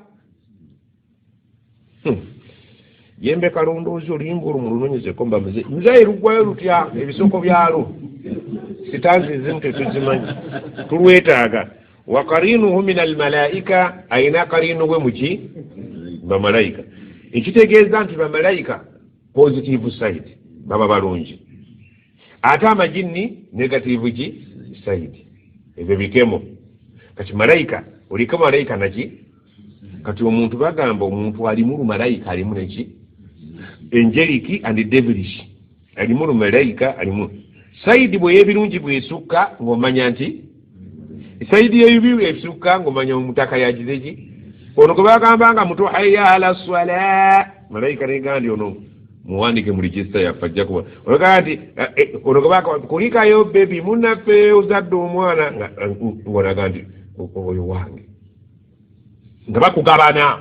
B: yembe kalondoozi oluyimba olwo mulunonyezeko mbamize nze luggwayo lutya ebisoko byalo sitanzi ezimu tetuzimanyi tulwetaaga wa qarinuhu min almalaika ayina qarinu gwe muki bamalayika ekitegeeza nti bamalayika positive side baba balungi ate amajinni negative ki side ebyo bikemo kati malayika oliko malayika naki kati omuntu bagamba omuntu alimu lumalayika alimu neki angelic and devilish alimu lumalayika alimu saidi bwe yebirungi bwesukka ng'omanya nti saidi yebibi esukka ng'omanya omutaka yagizeki ono gwe bagamba nga muto hayya ala swala malayika negandi ono muwandike mu register yafajja kuba olaka nti olokabaka kulikayo baby munaffe uzadde omwana ngolaga nti oyo wange nga bakugabana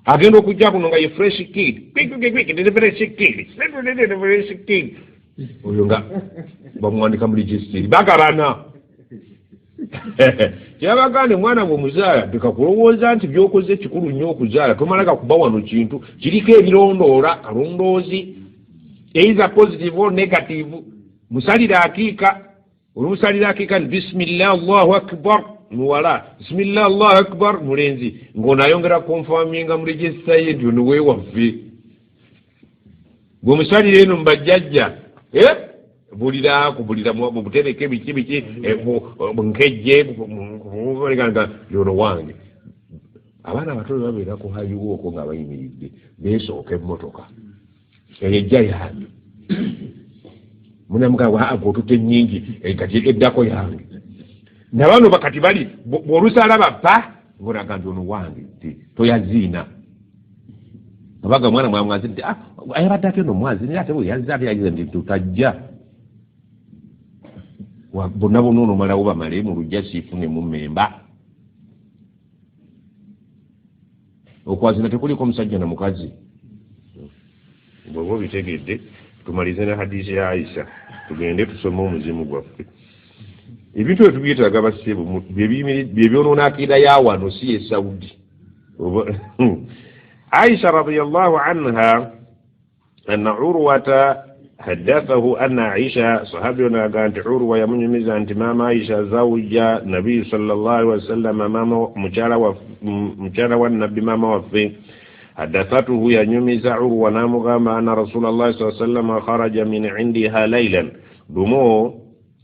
B: agenda okujja kuno nga ye fresh kid oyo nga bamuwandika mu register bagabana kyabagande mwana gwe muzaala tekakulowooza nti byokoze kikulu nnyo okuzaala tomalaka kuba wano kintu kiriko ebirondoola kalondoozi either positive or negative musalira akiika olumusalira akiika ni bismillah allahu akbar muwala bismillah allahu akbar mulenzi ng'onayongera konfaminga mu register ye nti ono weewaffe bwemusalira eno mubajjajja bulira kubulira mu butereke biki nkejje mubalekanga yono wange abaana abato babeera ku hayiwooko nga bayimiridde beesooka emmotoka ejja yange munamugawa agotute nnyingi kati eddako yange nabano bakati bali bw'olusala bappa ngonaga nti ono wange toyaziina abaga mwana mwamwazi nti ayabadde ate no mwazi naye ate bwe yazza ate yagize nti tutajja bonna bonna ono malawo bamale mu lujja siifune mu mmemba okwazina tekuliko musajja na mukazi bw'oba obitegedde tumalize na hadisi ya Aisha tugende tusome omuzimu gwaffe ebintu etubyetaaga bassebo byebyonoona akida ya wano si ye Saudi Aisha radiyallahu anha anna Urwata حدثه أن عائشة صحابينا كانت عروة يمني أنت ماما عائشة زوجة النبي صلى الله عليه وسلم ماما مجارة والنبي ماما وفي حدثته ينمز عروة نامغام أن رسول الله صلى الله عليه وسلم خرج من عندها ليلا دمو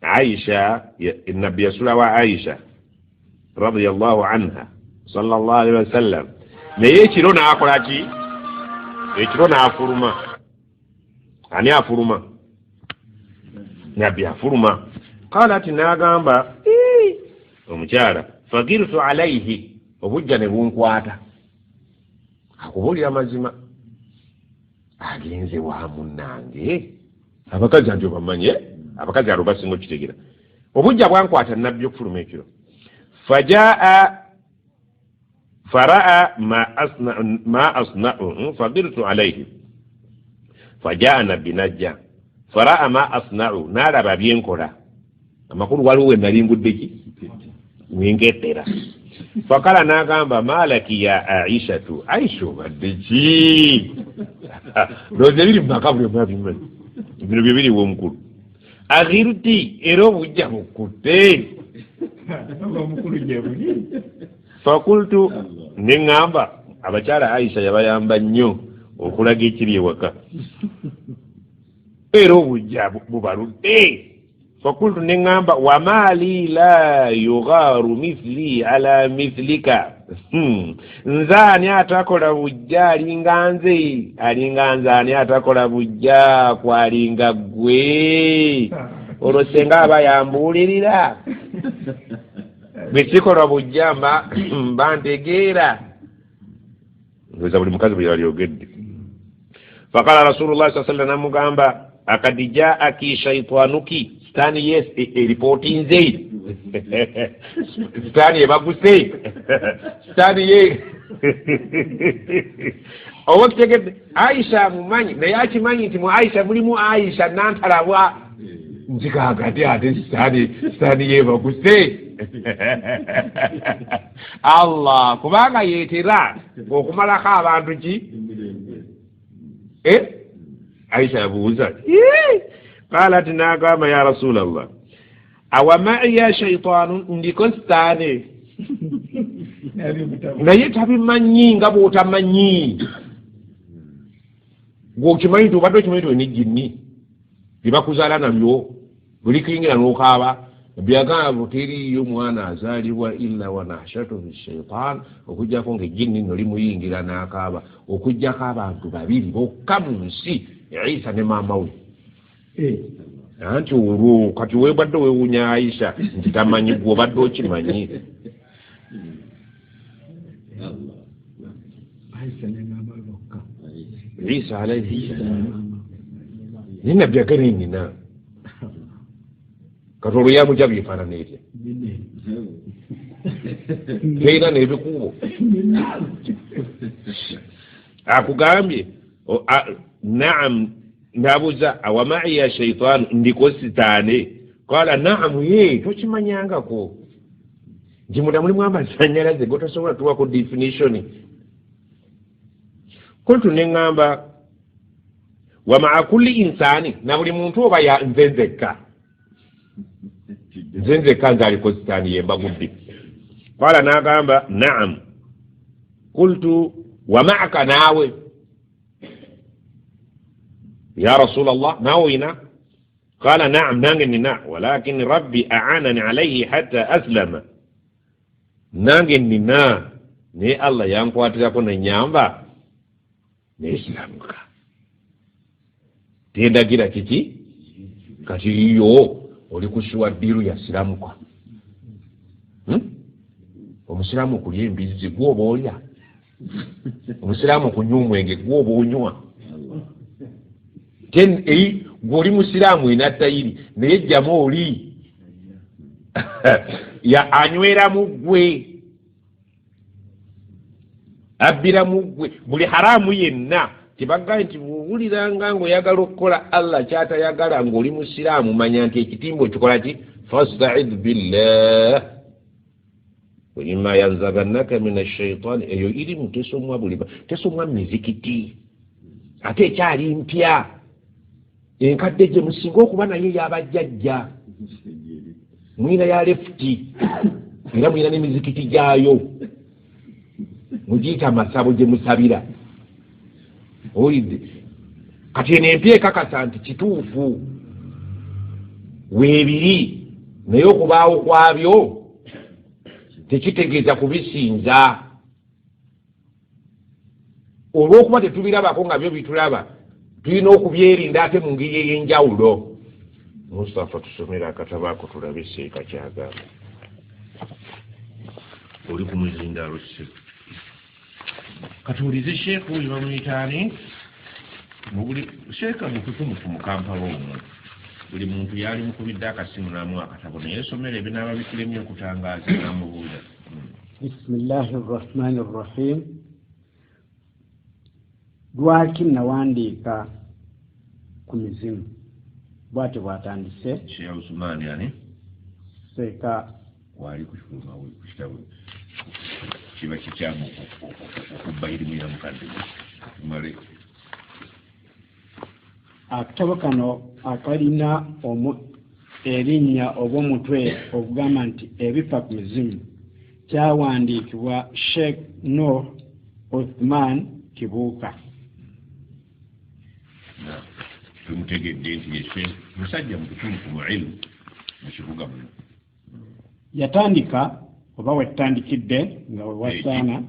B: عائشة النبي صلى الله عليه وسلم رضي الله عنها صلى الله عليه وسلم نيشيرون أقرأتي يشيرون أفرما ani afuruma nabbi afuruma qalat nagamba omukyala fagirtu alayhi obujja ne bunkwata akubulira mazima agenze wa munnange abakazi anjo bamanye abakazi alo basinga okitegera obujja bwankwata nabbi okufuluma ekiro faraa ma asna'u fagirtu alayhi fajaa nabbi najja faraa ma asna'u nalaba byenkola amakulu waliwo nalingudde ki wingettera fakala nagamba malaki ya aishatu aisha obadde ki loze biri mumaka buli mwabimanyi bino bye biriwo omukulu aghirti era obujja bukutte fakultu neŋŋamba abakyala Aisha yabayamba nnyo okulaga ekiri ewaka era obujja bubaludde fakultu neŋŋamba wamaali la yugharu mithli ala mithlika nze ani atakola bujja alinga nze ani atakola bujja kwalinga ggwe olwo senga aba yambuulirira bwe sikola bujja mba ntegeera ndoza buli mukazi bwe yalyogedde fakala rasulullah saa sallam namugamba akad jaaki shaitanuki sitaani yes eripoti nze sitaani ebaguse sitaani ye oba kitegedde Aisha mumanyi naye akimanyi nti mu Aisha mulimu Aisha nantalabwa nzikagati ate sitaani yebaguse Allah kubanga yeetera okumalako abantu ki Aisha yabuuza qalat nagamba ya rasulallah awa ma'iya shaitanu ndiko sitaani naye tabimanyi nga bw'otamanyi gweokimanyi nti obadde okimanyi nti olina ejjinni libakuzaala nalyo buli kiyingira n'okaaba byagamba teriyo mwana azaalibwa illa wanahshatuhu shaitan okujjako ng'ejjinni nno limuyingira n'akaaba okujjako abantu babiri bokka mu nsi Isa ne maama we anti olwo kati webadde wewunya Aisha nti tamanyi gwe obadde okimanyi Isa alayhi nina byakene nina katolo ya mujabi fana nete keina nebikubo akugambye naam ndabuza awama'i ya shaytan ndiko sitane qala naam ye tochimanyangako njimuda mulimu amazanyalaze gotosobola tuwako definition kuntu nengamba wa ma'a kulli insani na buli muntu oba ya nzenzeka nzaliko sitani yemba guddi qala nagamba naam qultu wa ma'aka nawe ya rasul allah nawina qala naam nange nina walakin rabbi a'anani alayhi hatta aslama nange nina ne allah yankwatirako na nyamba ne islamuka tendagira kiki kati iyo oli kusuwa diru ya silamuka omusiramu kulya embizi gwoba olya omusiramu kunywa omwenge gwoba onywa gwoli musiramu enatayiri naye jjamu oli ya anywera mugwe abbira mugwe buli haramu yenna kibaga nti buwuliranga ng'oyagala okukola allah kyatayagala ng'oli musiraamu manya nti ekitimba okikola ki fasta'id billah waima yanzagannaka min ash-shaytan eyo irimu tesomwa mizikiti ate ekyali mpya enkadde gye musinga okuba naye yabajjajja mwina ya lefuti era mwina n'emizikiti gyayo mugiyita masabo gye musabira olidde kati eno empya ekakasa nti kituufu weebiri naye okubaawo kwabyo tekitegeeza kubisinza olw'okuba tetubirabako nga byo bitulaba tulina okubyerinda ate mu ngeri ey'enjawulo. Mustafa tusomera akatabaako tulabe seeka kyagamba oli ku muzindalo se katuulize sheekhu oyo bamuyitaani mubuli sheeka mukutumufu mu kampala omwo buli muntu yali mukubidde akasimu n'amuwa akatabo naye esomero ebinaaba bikiremye okutangaaza n'amubuuza.
C: Bismillahi rrahmani rrahim. Lwaki nawandiika ku mizimu bwate bwatandise
B: Sheikh Usman yani
C: seeka
B: wali kufuluma kitabu kiba kikyamu okubba irimu ya mukadde male
C: akatabo kano akalina erinnya obw'omutwe okugamba nti ebifa ku mizimu kyawandiikibwa Sheikh Nur Uthman Kibuuka.
B: tumutegedde nti yeshe musajja mututuufu mu ilmu mu kibuga muno
C: yatandika oba wetandikidde nga wewasaana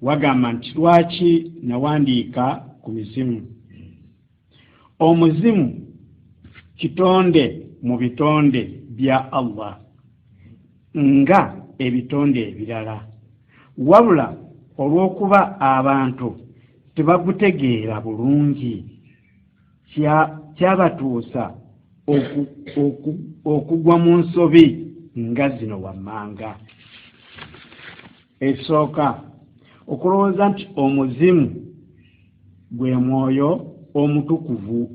C: wagamba nti lwaki nawandiika ku mizimu. Omuzimu kitonde mu bitonde bya Allah nga ebitonde ebirala, wabula olw'okuba abantu tebagutegeera bulungi kyabatuusa okugwa mu nsobi nga zino wammanga. Esooka okulowooza nti omuzimu gwe mwoyo omutukuvu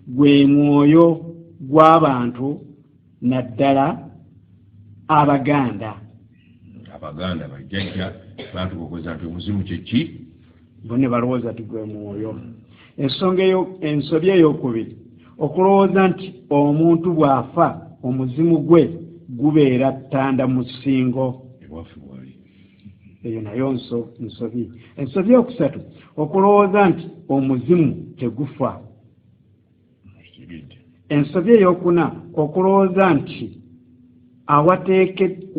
C: gwe mwoyo gw'abantu naddala Abaganda
B: bajjajja batukokoza nti omuzimu kyeki
C: bone balowooza ti gwe mwoyo. Ensobi ey'okubiri okulowooza nti omuntu bw'afa omuzimu gwe gubeera ttanda mu ssingo, eyo nayo nsobi. Ensobi eyokusatu okulowooza nti omuzimu tegufa. Ensobi ey'okuna okulowooza nti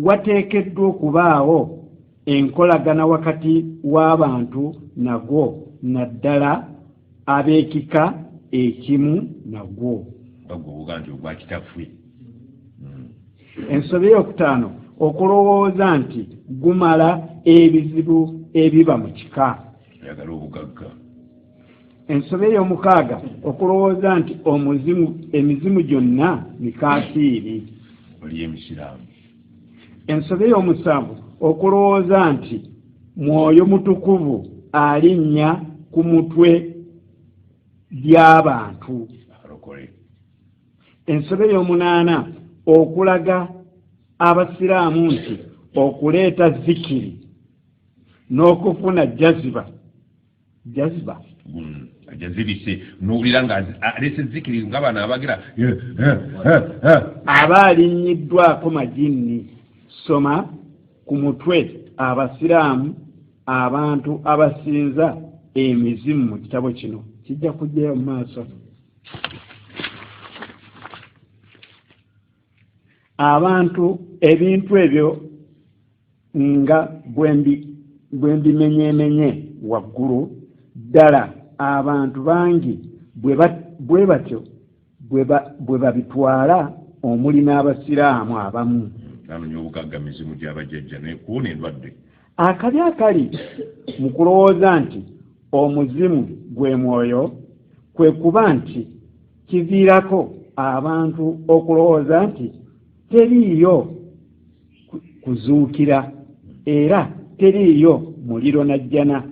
C: wateekeddwa okubaawo enkolagana wakati w'abantu nagwo naddala ab'ekika ekimu nagwo. Ensobi ey'okutaano okulowooza nti gumala ebizibu ebiba mu kika. ensobe ey'omukaaga okulowooza nti emizimu gyonna mikafiiri.
D: oli emisiraamu.
C: Ensobe ey'omusanvu okulowooza nti mwoyo mutukuvu alinnya ku mutwe by'abantu. Ensobe ey'omunaana okulaga abasiraamu nti okuleeta zikiri n'okufuna jaziba
D: ajazirise n'owulira nga alese zikiri ng'abaana abagira
C: aba alinnyiddwako majinni. Soma ku mutwe abasiraamu abantu abasinza emizimu mu kitabo kino kijja kujjayo mu maaso. Abantu ebintu ebyo nga bwe mbimenyemenye waggulu ddala abantu bangi bwe batyo bwe babitwala omuli n'abasiraamu abamu.
D: amanya obugagga mizimu gy'abajjajja nekuwona endwadde.
C: Akabi akali mu kulowooza nti omuzimu gwe mwoyo kwe kuba nti kiviirako abantu okulowooza nti teriiyo kuzuukira era teriiyo muliro najjana,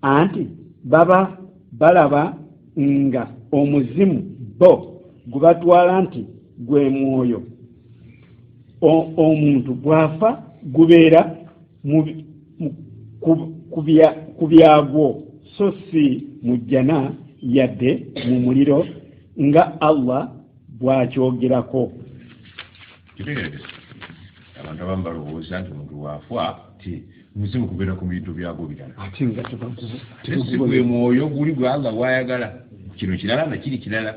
C: anti baba balaba nga omuzimu bo gubatwala nti gwe mwoyo. Omuntu bw'afa gubeera ku byagwo so si mu jjana yadde mu muliro nga Allah bw'akyogerako.
D: Kitegeereza abantu abamu balowooza nti omuntu waafa ti omuzimu gubeera ku bintu byagwo birala.
C: Ate nga
D: si gwe mwoyo guli gwe Allah bw'ayagala. Kino kirala na kiri kirala.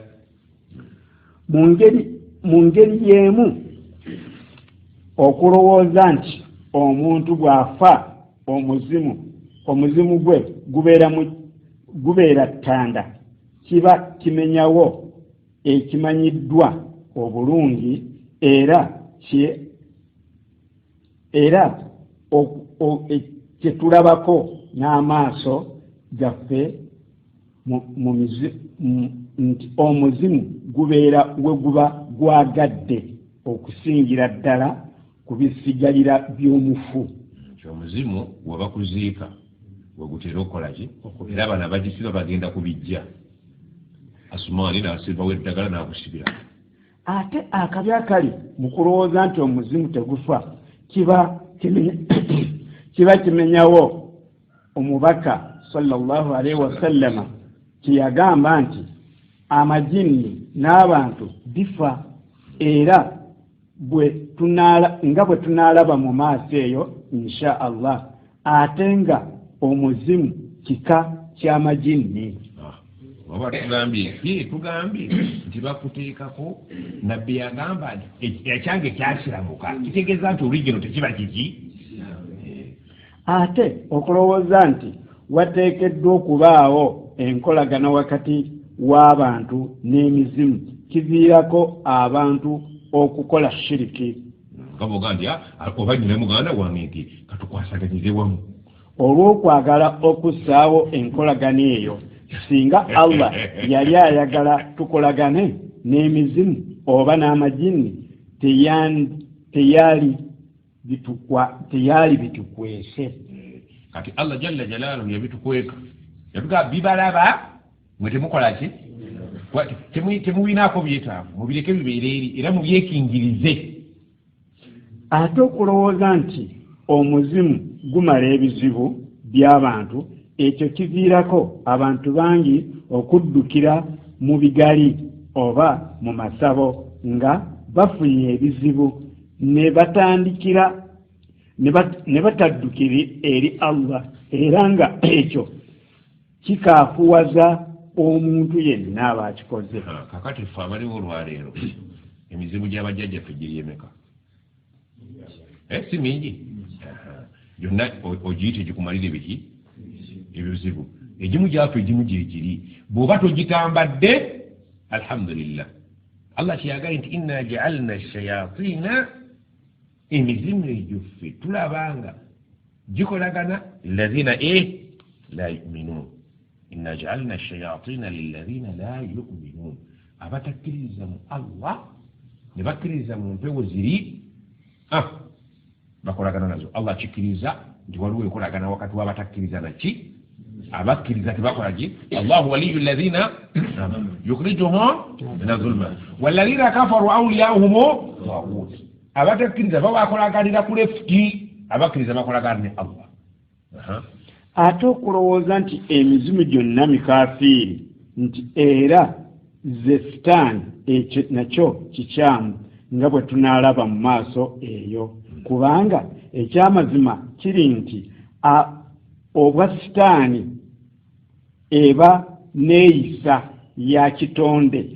C: Mu ngeri y'emu okulowooza nti omuntu bw'afa omuzimu gwe gubeera ttanda kiba kimenyawo ekimanyiddwa obulungi era kyetulabako n'amaaso gaffe nti omuzimu gubeera we guba gwagadde okusingira ddala ku bisigalira by'omufu.
D: Omuzimu waba kuziika we gutera okukola ki era abana bagisiba bagenda kubijja Asumaani n'asibawo eddagala n'akusibira.
C: Ate akabi akali mu kulowooza nti omuzimu tegufa kiba kimenyawo omubaka sallallahu alaihi wasallama kiyagamba nti amajinni n'abantu bifa era nga bwe tunaalaba mu maaso eyo insha Allah, ate nga omuzimu kika ky'amajinni.
D: Oba tugambye nti bakuteekako nabbi yagamba nti ekyange kyasiramuka kitegeeza nti oligino tekiba kiki.
C: Ate okulowooza nti wateekeddwa okubaawo enkolagana wakati w'abantu n'emizimu kiviirako abantu okukola shiriki.
D: Kaboga nti oba nyina muganda wange nti katukwasaganyize wamu.
C: Olw'okwagala okussaawo enkolagana eyo, singa Allah yali ayagala tukolagane n'emizimu oba n'amajinni teyali bitukwese.
D: Kati Allah jalla jalaaluhu yabitukweka yabiga bibalaba mwe temukola ki temuwinaako byetaavu mubireke bibeere eri era mubyekingirize.
C: Ate okulowooza nti omuzimu gumala ebizibu by'abantu, ekyo kiviirako abantu bangi okuddukira mu bigali oba mu masabo nga bafunye ebizibu ne bataddukira eri Allah, era nga ekyo kikaafuwaza omuntu yenna aba akikoze.
D: Kakati ffe abaliwo olwaleero emizimu gy'abajjajjaffe giri emeka? Si mingi. Gyonna ogiyite gikumalire biki ebizibu. Egimu gyaffe egimu gyegiri bw'oba togitambadde alhamdulillah. Allah kyeyagala nti inna ja'alna shayatina, emizimu egyo ffe tulabanga gikolagana lazina la yu'minun, inna ja'alna ash-shayatina lilladhina la yu'minun abatakkiriza mu Allah ne bakkiriza mu mpewo ziri bakolagana nazo. Allah kikkiriza nti waliwo ekolagana wakati w'abatakkiriza naki abakkiriza tebakolaki. Allahu waliyyu alladhina yukhrijuhum min adh-dhulumati walladhina kafaru awliya'uhum taghut. Abatakkiriza babakolaganira ku lefuti, abakkiriza bakolagana ne Allah.
C: Ate okulowooza nti emizimu gyonna mikaafiiri nti era ze sitaani ekyo nakyo kikyamu nga bwe tunaalaba mu maaso eyo, kubanga ekyamazima kiri nti obwa sitaani eba neeyisa ya kitonde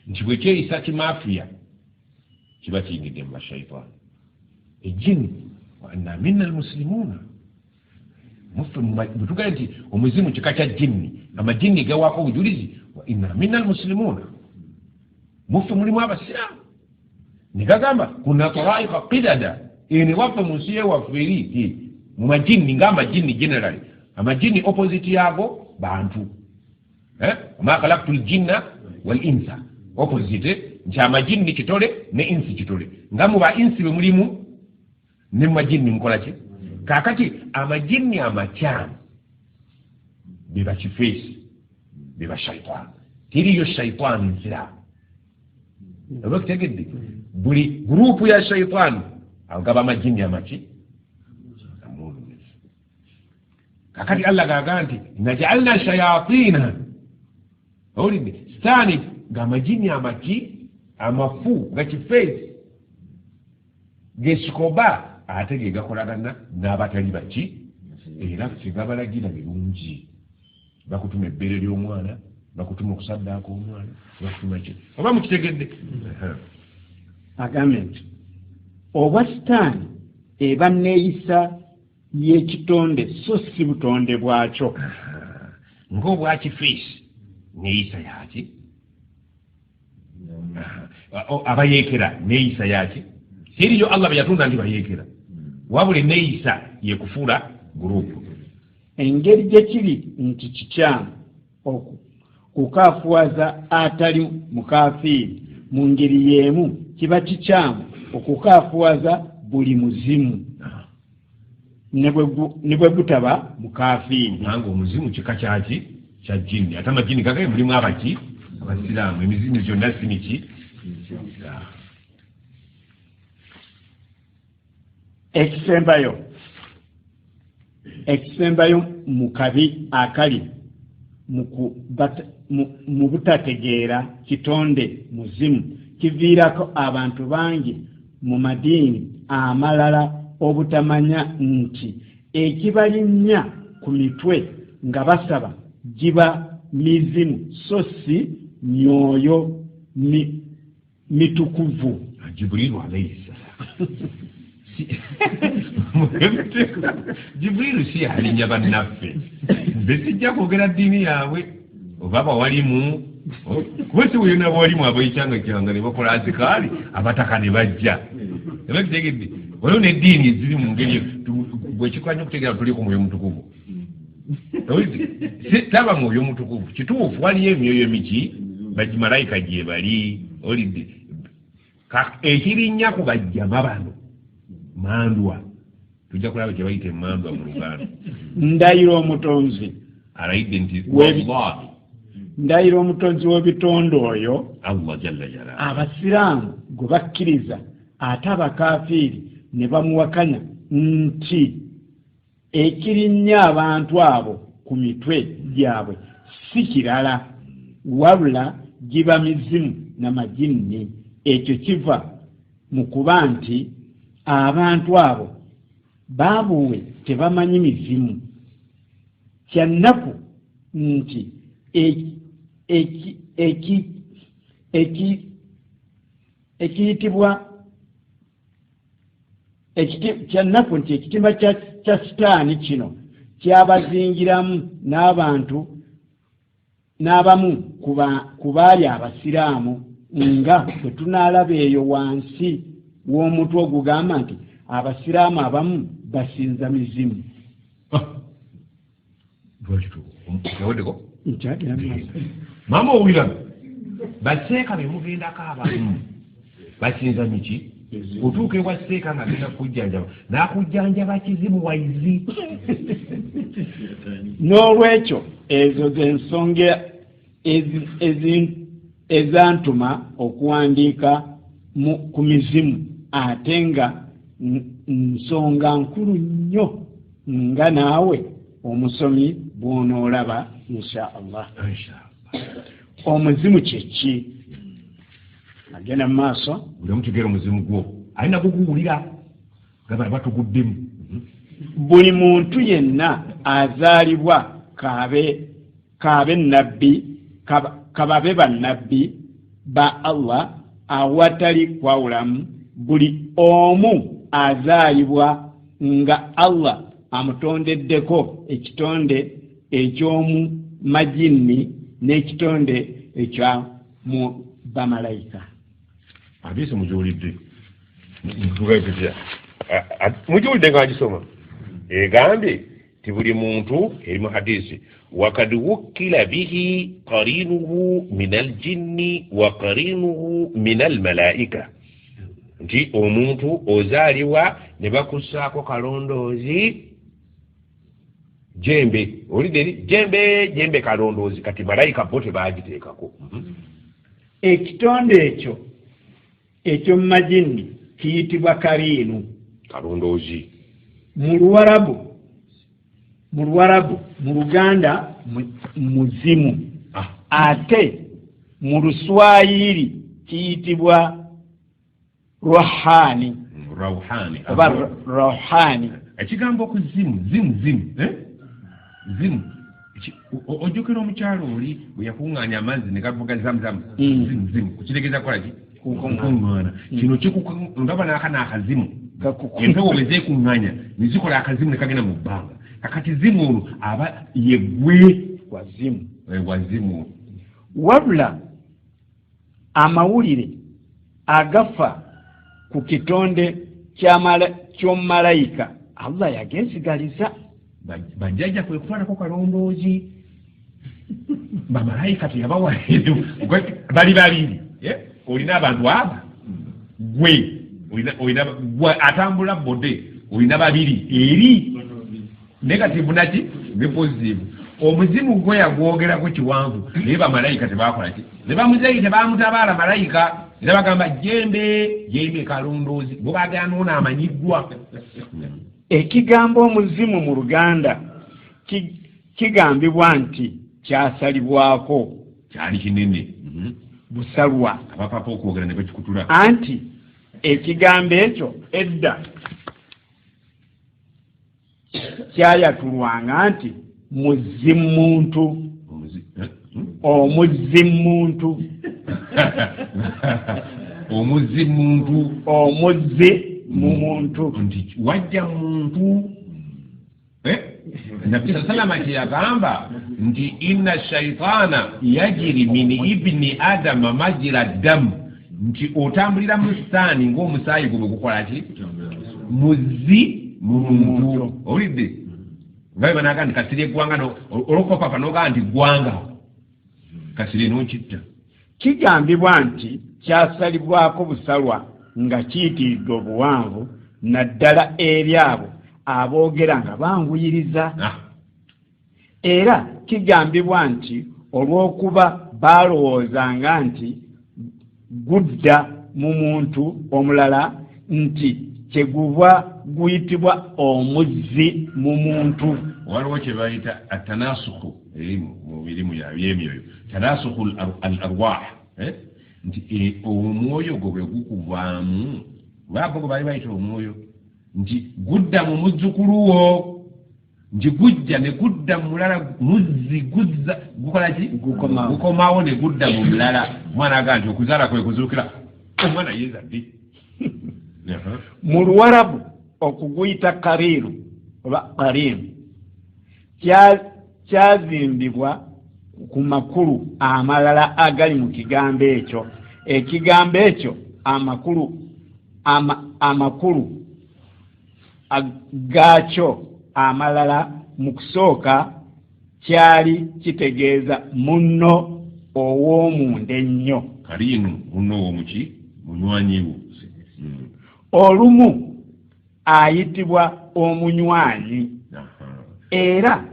D: nti bwe kyeyisa kimaafiya kiba kiyingidde mu bashayitaani. Ejjini wa anna minna almuslimuuna bwetugaye nti omuzimu kika kya jjinni, amajjinni gawaako obujulizi wa inna minna almuslimuuna, muffe mulimu abasiraamu. Ne gagamba kuna taraika qidada ene waffe mu nsi yewaffe eri mu majjinni ng'amajjinni generally, amajjinni opposite yaago bantu. Ma khalaqtu ljinna wal insa, opposite nti amajjinni kitole ne insi kitole, nga mu ba insi bwe mulimu ne mu majjinni mukola ki. Kakati amajjinni amakyamu biba kifeesi, biba shayitaani. Tiriyo shayitaani nsiraamu. Oba kitegedde buli gurupu ya shayitaani agaba amajjinni amaki amulumiriza. Kakati Allah gaga nti naj'alna shayatina, owulidde sitaani ng'amajjinni amaki amafu ga kifeesi gesikoba ate ge gakolagana n'abatali baki era tegabalagira birungi. Bakutuma ebbere ly'omwana, bakutuma okusaddaaka omwana, bakutuma ki oba mukitegedde.
C: Agambe nti obwa sitaani eba neeyisa y'ekitonde so si butonde bwakyo.
D: Ng'obwa kifeesi neeyisa yaki, abayeekera neeyisa yaki. Siriyo Allah bwe yatonda nti bayeekera, wabula neeyisa yekufuula gurupu.
C: Engeri gye kiri nti kikyamu okukaafuwaza atali mukaafiiri mu ngeri y'emu, kiba kikyamu okukaafuwaza buli muzimu ne bwe gutaba mukaafiiri.
D: Nanga omuzimu kika kyaki kya jjinni, ate amajjinni gagaye mulimu abaki abasiraamu. Emizimu gyonna siniki.
C: Ekisembayo mu kabi akali mu butategeera kitonde muzimu kiviirako abantu bangi mu madiini amalala obutamanya nti ekibalinnya ku mitwe nga basaba giba mizimu so si myoyo mitukuvu.
D: Jibrilu alayhi salaam Jibrilu si alinya bannaffe, nze sijja kwogera ddiini yaabwe oba bawalimu kuba si weyona bawalimu abayikyanga kyanga ne bakola azikaali abataka ne bajja. Eba kitegedde waliwo n'eddiini ziri mu ngeri bwekikwanya okutegeera tuli ku mwoyo mutukuvu. Taba mwoyo mutukuvu kituufu, waliyo emyoyo emiki bagimalayika gye bali. Olidde ekirinnya ku bajjama bano mandwa, tujja kulaba kye bayita emandwa mu Luganda.
C: Ndayiro omutonzi
D: alayidde nti wallahi,
C: ndayiro omutonzi w'ebitonde oyo
D: Allah jalla jalaaluhu,
C: abasiraamu gwe bakkiriza ate abakaafiiri ne bamuwakanya nti ekirinnya abantu abo ku mitwe gyabwe si kirala wabula giba mizimu n'amajjinni. Ekyo kiva mu kuba nti abantu abo baabuwe tebamanyi mizimu. Kyannaku nti ekiyitibwa kyannaku nti ekitimba kya sitaani kino kyabazingiramu n'abantu n'abamu ku baali abasiraamu, nga bwe tunaalaba eyo wansi w'omutwe ogugamba nti abasiraamu abamu basinza mizimu.
D: yaweddeko
C: nkyagenda maaso
D: maama owulira baseeka bemugendako abantu basinza miki otuuka ewa seeka nga agenda kukujjanjaba n'akujjanjaba kizibu waizi
C: n'olwekyo ezo z'ensonga ezantuma okuwandiika ku mizimu ate nga nsonga nkulu nnyo nga naawe omusomi bw'onoolaba insha allah. Omuzimu kyeki agenda mu maaso
D: buli omutegeera omuzimu gwo alina guguwulira nga batuguddemu.
C: Buli muntu yenna azaalibwa kaabe nabbi kababe bannabbi ba Allah awatali kwawulamu. Buli omu azaalibwa nga Allah amutondeddeko ekitonde eky'omu majini n'ekitonde ekya mu bamalayika.
B: Abise mujuulidde mujuulidde nga agisoma egambye ti buli muntu eri mu hadisi wakad wukkila bihi qarinuhu min aljinni wa qarinuhu min almalaika, nti omuntu ozaalibwa ne bakussaako kalondoozi jembe. Olidde jembe kalondoozi, kati malayika bo tebagiteekako.
C: Ekitonde ekyo mu majini kiyitibwa kariinu,
B: kalondoozi.
C: Mu Luwarabu, mu Luganda muzimu, ate mu Luswayiri kiyitibwa ruhani oba rohani.
D: Ekigambo okuzimu zimu ojjukira omukyalo oli bwe yakuŋŋaanya amazzi ne gavuga zamuzamu zimu kukitegeeza kolaki kukuŋŋaana. Kino ndaba n'akazimu empewo bwe zeekuŋŋaanya ne zikola akazimu ne kagenda mu bbanga. Kakati zimu ono aba yegwe wazimu.
C: Wabula amawulire agafa ku kitonde ky'omumalayika Allah yageesigaliza.
D: Bajjajja kwe kutwalako kalondoozi bamalayika teyabawa bali babiri. Olina abantu aba gwe atambula bode olina babiri eri negative naki ne positive. Omuzimu gwe yagwogerako kiwanvu naye bamalayika tebakola ki, ne bamuzeeyi tebamutabaala malayika era bagamba jembe kalondoozi bo bagana ono amanyiddwa.
C: Ekigambo omuzimu mu Luganda kigambibwa nti kyasalibwako,
D: kyali kinene
C: busalwa
D: abapapa okwogera ne bakikutula.
C: Anti ekigambo ekyo edda kyayatulwanga nti muzimuntu, omuzimuntu omuzzi mu muntu,
D: nti wajja muntu. Nabbi salama kyeyagamba nti inna shaitana yajiri min ibni adama majira damu, nti otambulira mu sitaani ng'omusaayi gwe gukola ki muzzi mu muntu. Owulidde nga banaga nti kasiri eggwanga olwokopapa nogaa nti ggwanga kasiri n'okitta.
C: Kigambibwa nti kyasalibwako busalwa nga kiyitiridde obuwanvu naddala eri abo aboogera nga banguyiriza. Era kigambibwa nti olw'okuba baalowoozanga nti gudda mu muntu omulala nti kyeguba guyitibwa omuzzi mu muntu.
D: Waliwo kye bayita atanasukhu mu mirimu y'emyoyo, tanasukhu al arwah, nti omwoyo gwe bwe gukuvaamu baabo gwe bali bayita omwoyo, nti gudda mu muzzukulu wo, nti gujja ne gudda mu mulala, muzzi guzza gukola ki gukomawo ne gudda mu mulala. Omwana agaa nti okuzaala kwe kuzuukira omwana yeezadde.
C: Mu Luwarabu okuguyita kariru oba karimu kyazimbibwa ku makulu amalala agali mu kigambo ekyo. Ekigambo ekyo amakulu gaakyo amalala mu kusooka kyali kitegeeza munno ow'omunda ennyo.
D: Kariinu munno ow'omuki munywanyiwo.
C: Olumu ayitibwa omunywanyi. Era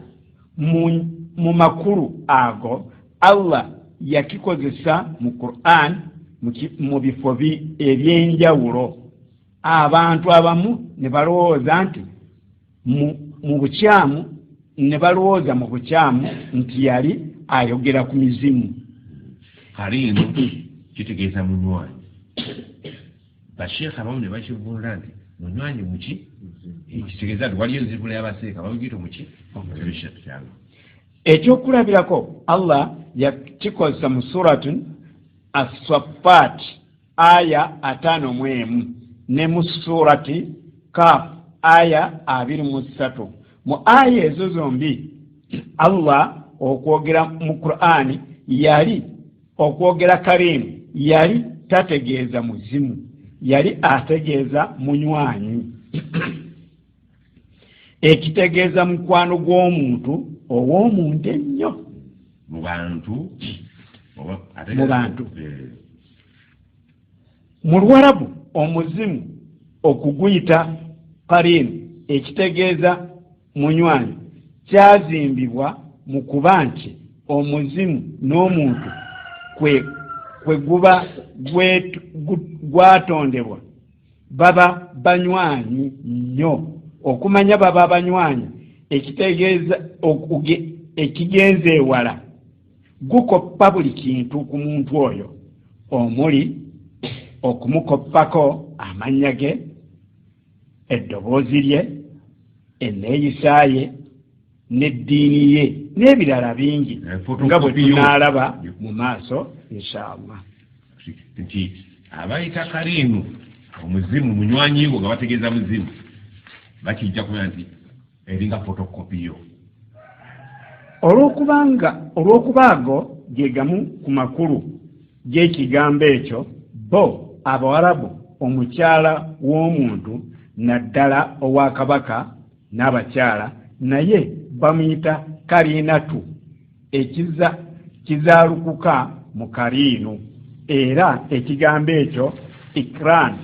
C: mu makulu ago Allah yakikozesa mu Qur'an mu bifo ebyenjawulo. Abantu abamu ne balowooza nti mu bukyamu ne balowooza mu bukyamu nti yali ayogera ku mizimu.
D: Kariinu kitegeeza munywanyi. Basheekha abamu ne bakivunula nti munywanyi muki kitegeeza nti waliyo enzivula y'abaseeka babigiyita muki omukyalo.
C: Ekyokulabirako Allah yakikozesa mu suratun As-Saffat aya 5 ne mu surati Kaf aya 23. Mu aya ezo zombi Allah okwogera mu Qur'ani yali okwogera Karimu yali tategeeza muzimu, yali ategeeza munywanyi. Ekitegeeza mukwano gw'omuntu ow'omuntu ennyo
D: mu bantu.
C: Mu Luwarabu omuzimu okuguyita Karimu ekitegeeza munywanyi kyazimbibwa mu kuba nti omuzimu n'omuntu kwe guba gwatondebwa baba banywanyi nnyo. Okumanya baba banywanyi ekitegeeza ekigenza ewala gukoppa buli kintu ku muntu oyo, omuli okumukoppako amannya ge, eddoboozi lye, enneeyisa ye, n'eddiini ye n'ebirala bingi nga bwe tunaalaba mu maaso inshallah.
D: Nti abayita Kariinu omuzimu munywanyiwo nga bategeeza muzimu bakijja kuba nti eringa fotokopiyo. Olw'okuba ago ge gamu ku makulu g'ekigambo ekyo, bo Abawarabu omukyala w'omuntu naddala owa kabaka n'abakyala naye bamuyita Kariinatu kizaalukuka mu Kariinu. Era ekigambo ekyo Ikran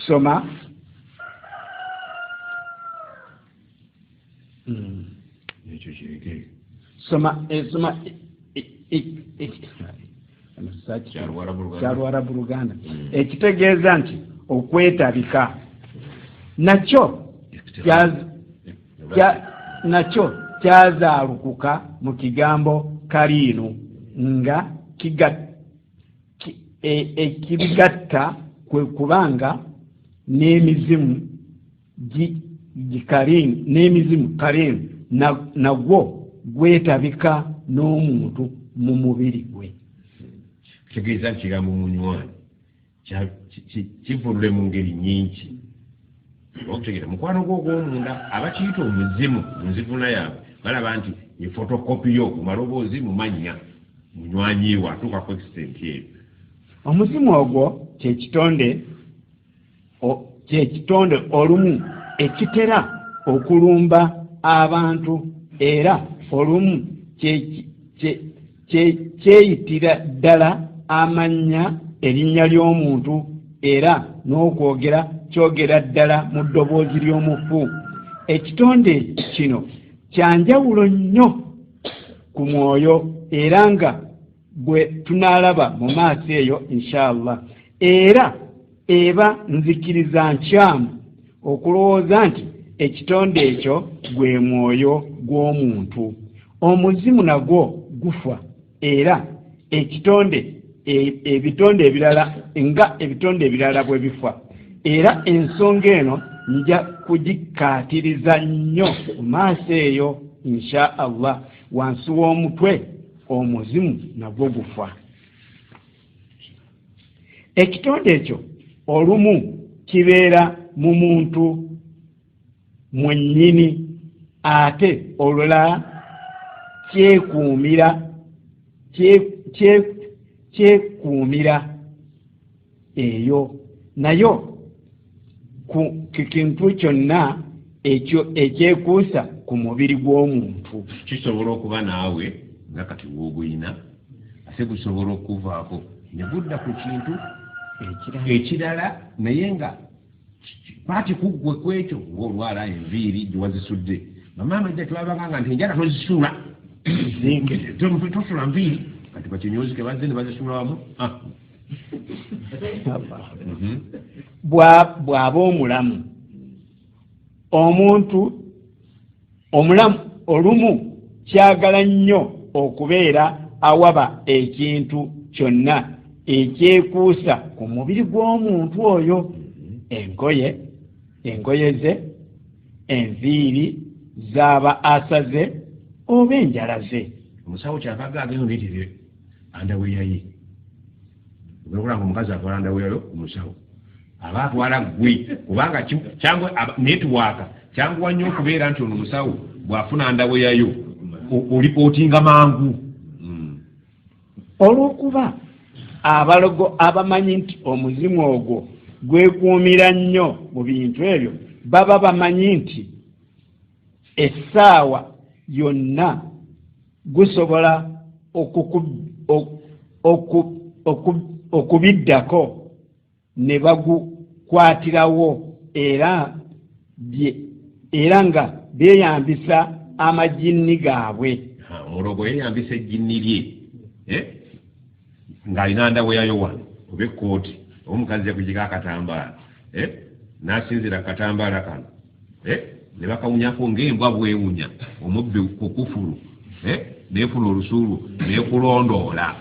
D: soma Kyalwarabu Luganda ekitegeeza nti okwetabika nakyo kyazaalukuka mu kigambo Kariinu nga ekibigatta kwe kubanga n'emizimu Kariinu nagwo gwetabika n'omuntu mu mubiri gwe. Kitegeeza nti kigambo munywanyi kivulule mu ngeri nyingi. Okutegeera mukwano gw'ogw'omunda abakiyita omuzimu mu nzivuna yaabwe balaba nti ye fotokopiyo ku maloboozi mu mannya munywanyiwo atuuka ku extent eyo.
C: Omuzimu ogwo kyekitonde olumu ekitera okulumba abantu era olumu kyeyitira ddala amannya erinnya ly'omuntu era n'okwogera kyogera ddala mu ddoboozi ly'omufu. Ekitonde kino kyanjawulo nnyo ku mwoyo era nga bwe tunaalaba mu maaso eyo inshallah. Era eba nzikiriza nkyamu okulowooza nti ekitonde ekyo gwe mwoyo gw'omuntu. Omuzimu nagwo gufa era ebitonde ebirala bwe bifa. Era ensonga eno nja kugikaatiriza nnyo mu maaso eyo insha Allah. Wansi w'omutwe omuzimu nagwo gufa. Ekitonde ekyo olumu kibeera mu muntu mwennyini ate olulala kyekuumira eyo nayo ku kintu kyonna ekyo ekyekuusa ku mubiri gw'omuntu.
D: Kisobola okuba naawe nga kati wooguyina ate gusobola okuvaako ne gudda ku kintu ekirala naye nga paati kuggwe kwekyo ng'olwala enviiri gye wazisudde. Bamaama jja twabaganga nti enjala tozisula tosula nviiri kati bakinyozi ke bazze ne bazisula wamu.
C: Bw'aba omulamu omuntu omulamu olumu kyagala nnyo okubeera awaba ekintu kyonna ekyekuusa ku mubiri gw'omuntu oyo, engoye ze, enviiri z'aba asaze oba enjala ze.
D: Omusawo kyavaga agenda neetirire andaweya ye okulanga omukazi atwala andaweya yo omusawo aba atwala gwe kubanga kyangwa netiwaaka kyanguwa nnyo okubeera nti ono omusawo bw'afuna andaweya yo olipootinga mangu.
C: Olw'okuba abalogo abamanyi nti omuzimu ogwo gwekuumira nnyo mu bintu ebyo baba bamanyi nti essaawa yonna gusobola okubiddako ne bagukwatirawo era nga beeyambisa amajinni gaabwe.
D: Omulogo yeeyambisa ejjinni lye ng'alina ndaweyayo wano oba ekkooti oba omukazi yakugika akatambaala n'asinzira akatambaala kano ne bakawunyako ng'embwa bwewunya omubbi kukufulu neefuna olusuulu neekulondoola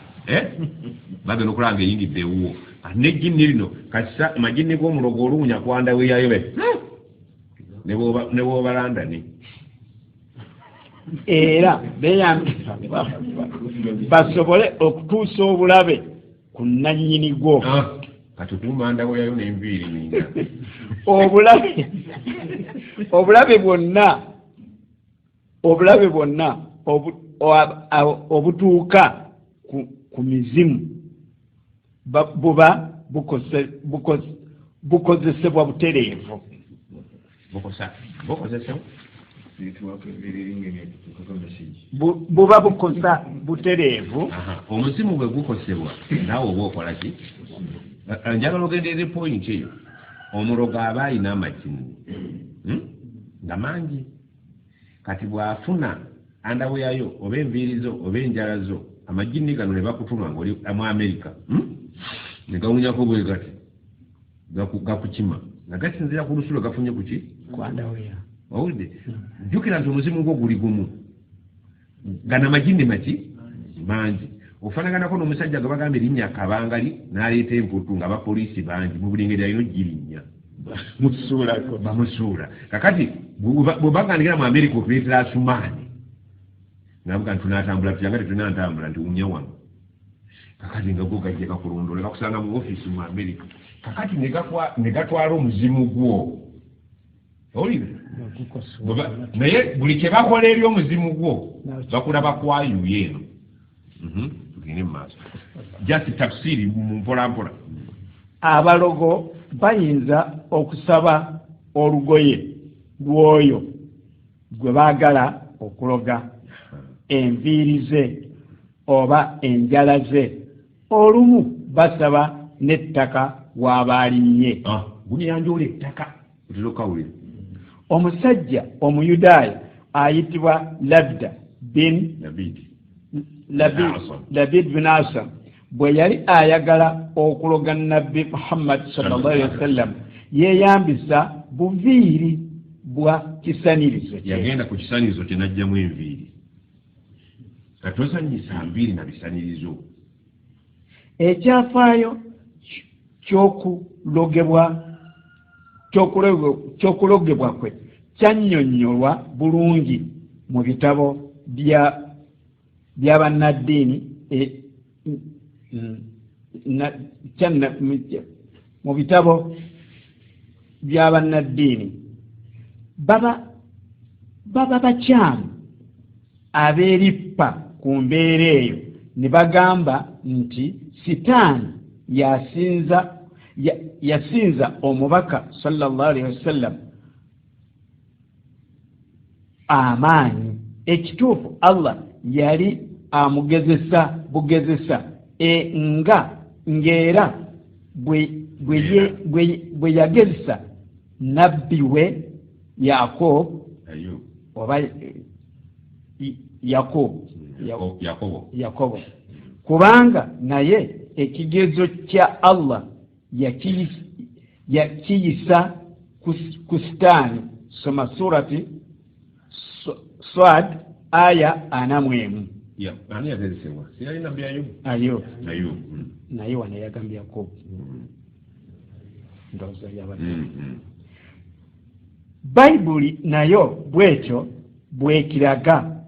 D: bagenda okulanga eyingidde ewuwo n'ejjinni lino kasa amajinni g'omulogo oluwunya kwandaweyayo ne bw'obalandani
C: era beeyambisa basobole okutuusa obulabe ku nnannyini gwo.
D: Katutuma ndaweyayo n'enviiri nina
C: obulabe bwonna obutuuka ku mizimu buba bukozesebwa butereevu. Buba bukosa butereevu.
D: Omuzimu bwe gukosebwa naawe oba okola ki? Njagala ogenderere point eyo. Omulogo aba alina amajini nga mangi kati bw'afuna andaweyayo oba enviiri zo oba enjala zo amajini gano ne bakutuma ng'oli mu Amerika ne gawunyako bwe gati gakukima nga gasinzira ku lusulo gafunye ku ki?
C: Kwandaweya.
D: Owulidde jjukira nti omuzimu gwo guli gumu gana amajini maki mangi. Ofaanaganako n'omusajja gwe bagamba erinnya Kabangali n'aleeta emputu nga abapoliisi bangi mu buli ngeri alina ogirinnya bamusuula. Kakati bwe bagandikira mu Amerika okuleetera Asumaani navuga nti tunaatambula tuyanga tetunantambula nti wunya wano. Kakati nga go gajja gakulondola gakusanga mu ofiisi mu Amerika. Kakati ne gatwala omuzimu gwo owulire naye buli kye bakola eri omuzimu gwo bakulaba kwayuya eno. Tugende mu maaso just tafsiri mu mpolampola.
C: Abalogo bayinza okusaba olugoye lw'oyo gwe baagala okuloga, enviiri ze oba enjala ze, olumu basaba n'ettaka w'aba alinnye.
D: Gunyanjula ettaka otulokawulire.
C: Omusajja omuyudaaya ayitibwa Labid bin Asam bwe yali ayagala okuloga Nabbi Muhammad sallallahu alaihi wasallam yeeyambisa buviiri bwa kisanirizo kye.
D: Yagenda ku kisanirizo kye n'ajjamu enviiri. Katosanyisa nviiri na bisanirizo.
C: Ekyafaayo ky'okulogebwa kwe kyannyonnyolwa bulungi mu bitabo by'abannaddiini mu bitabo by'abannaddiini baba bakyamu abeerippa ku mbeera eyo ne bagamba nti Sitaani yasinza omubaka sallallahu alaihi wasallam amaanyi ekituufu Allah yali amugezesa bugezesa ng'era bwe yagezesa nabbi we Yakobo kubanga naye ekigezo kya Allah yakiyisa ku Sitaani. Soma surati Swad aya 41.
D: Ani yagezesebwa? Si yali nabbi
C: Ayubu.
D: Naye
C: wano yagambye Yakobo. Ndowooza yabadde. Bayibuli nayo bwekyo bwekiraga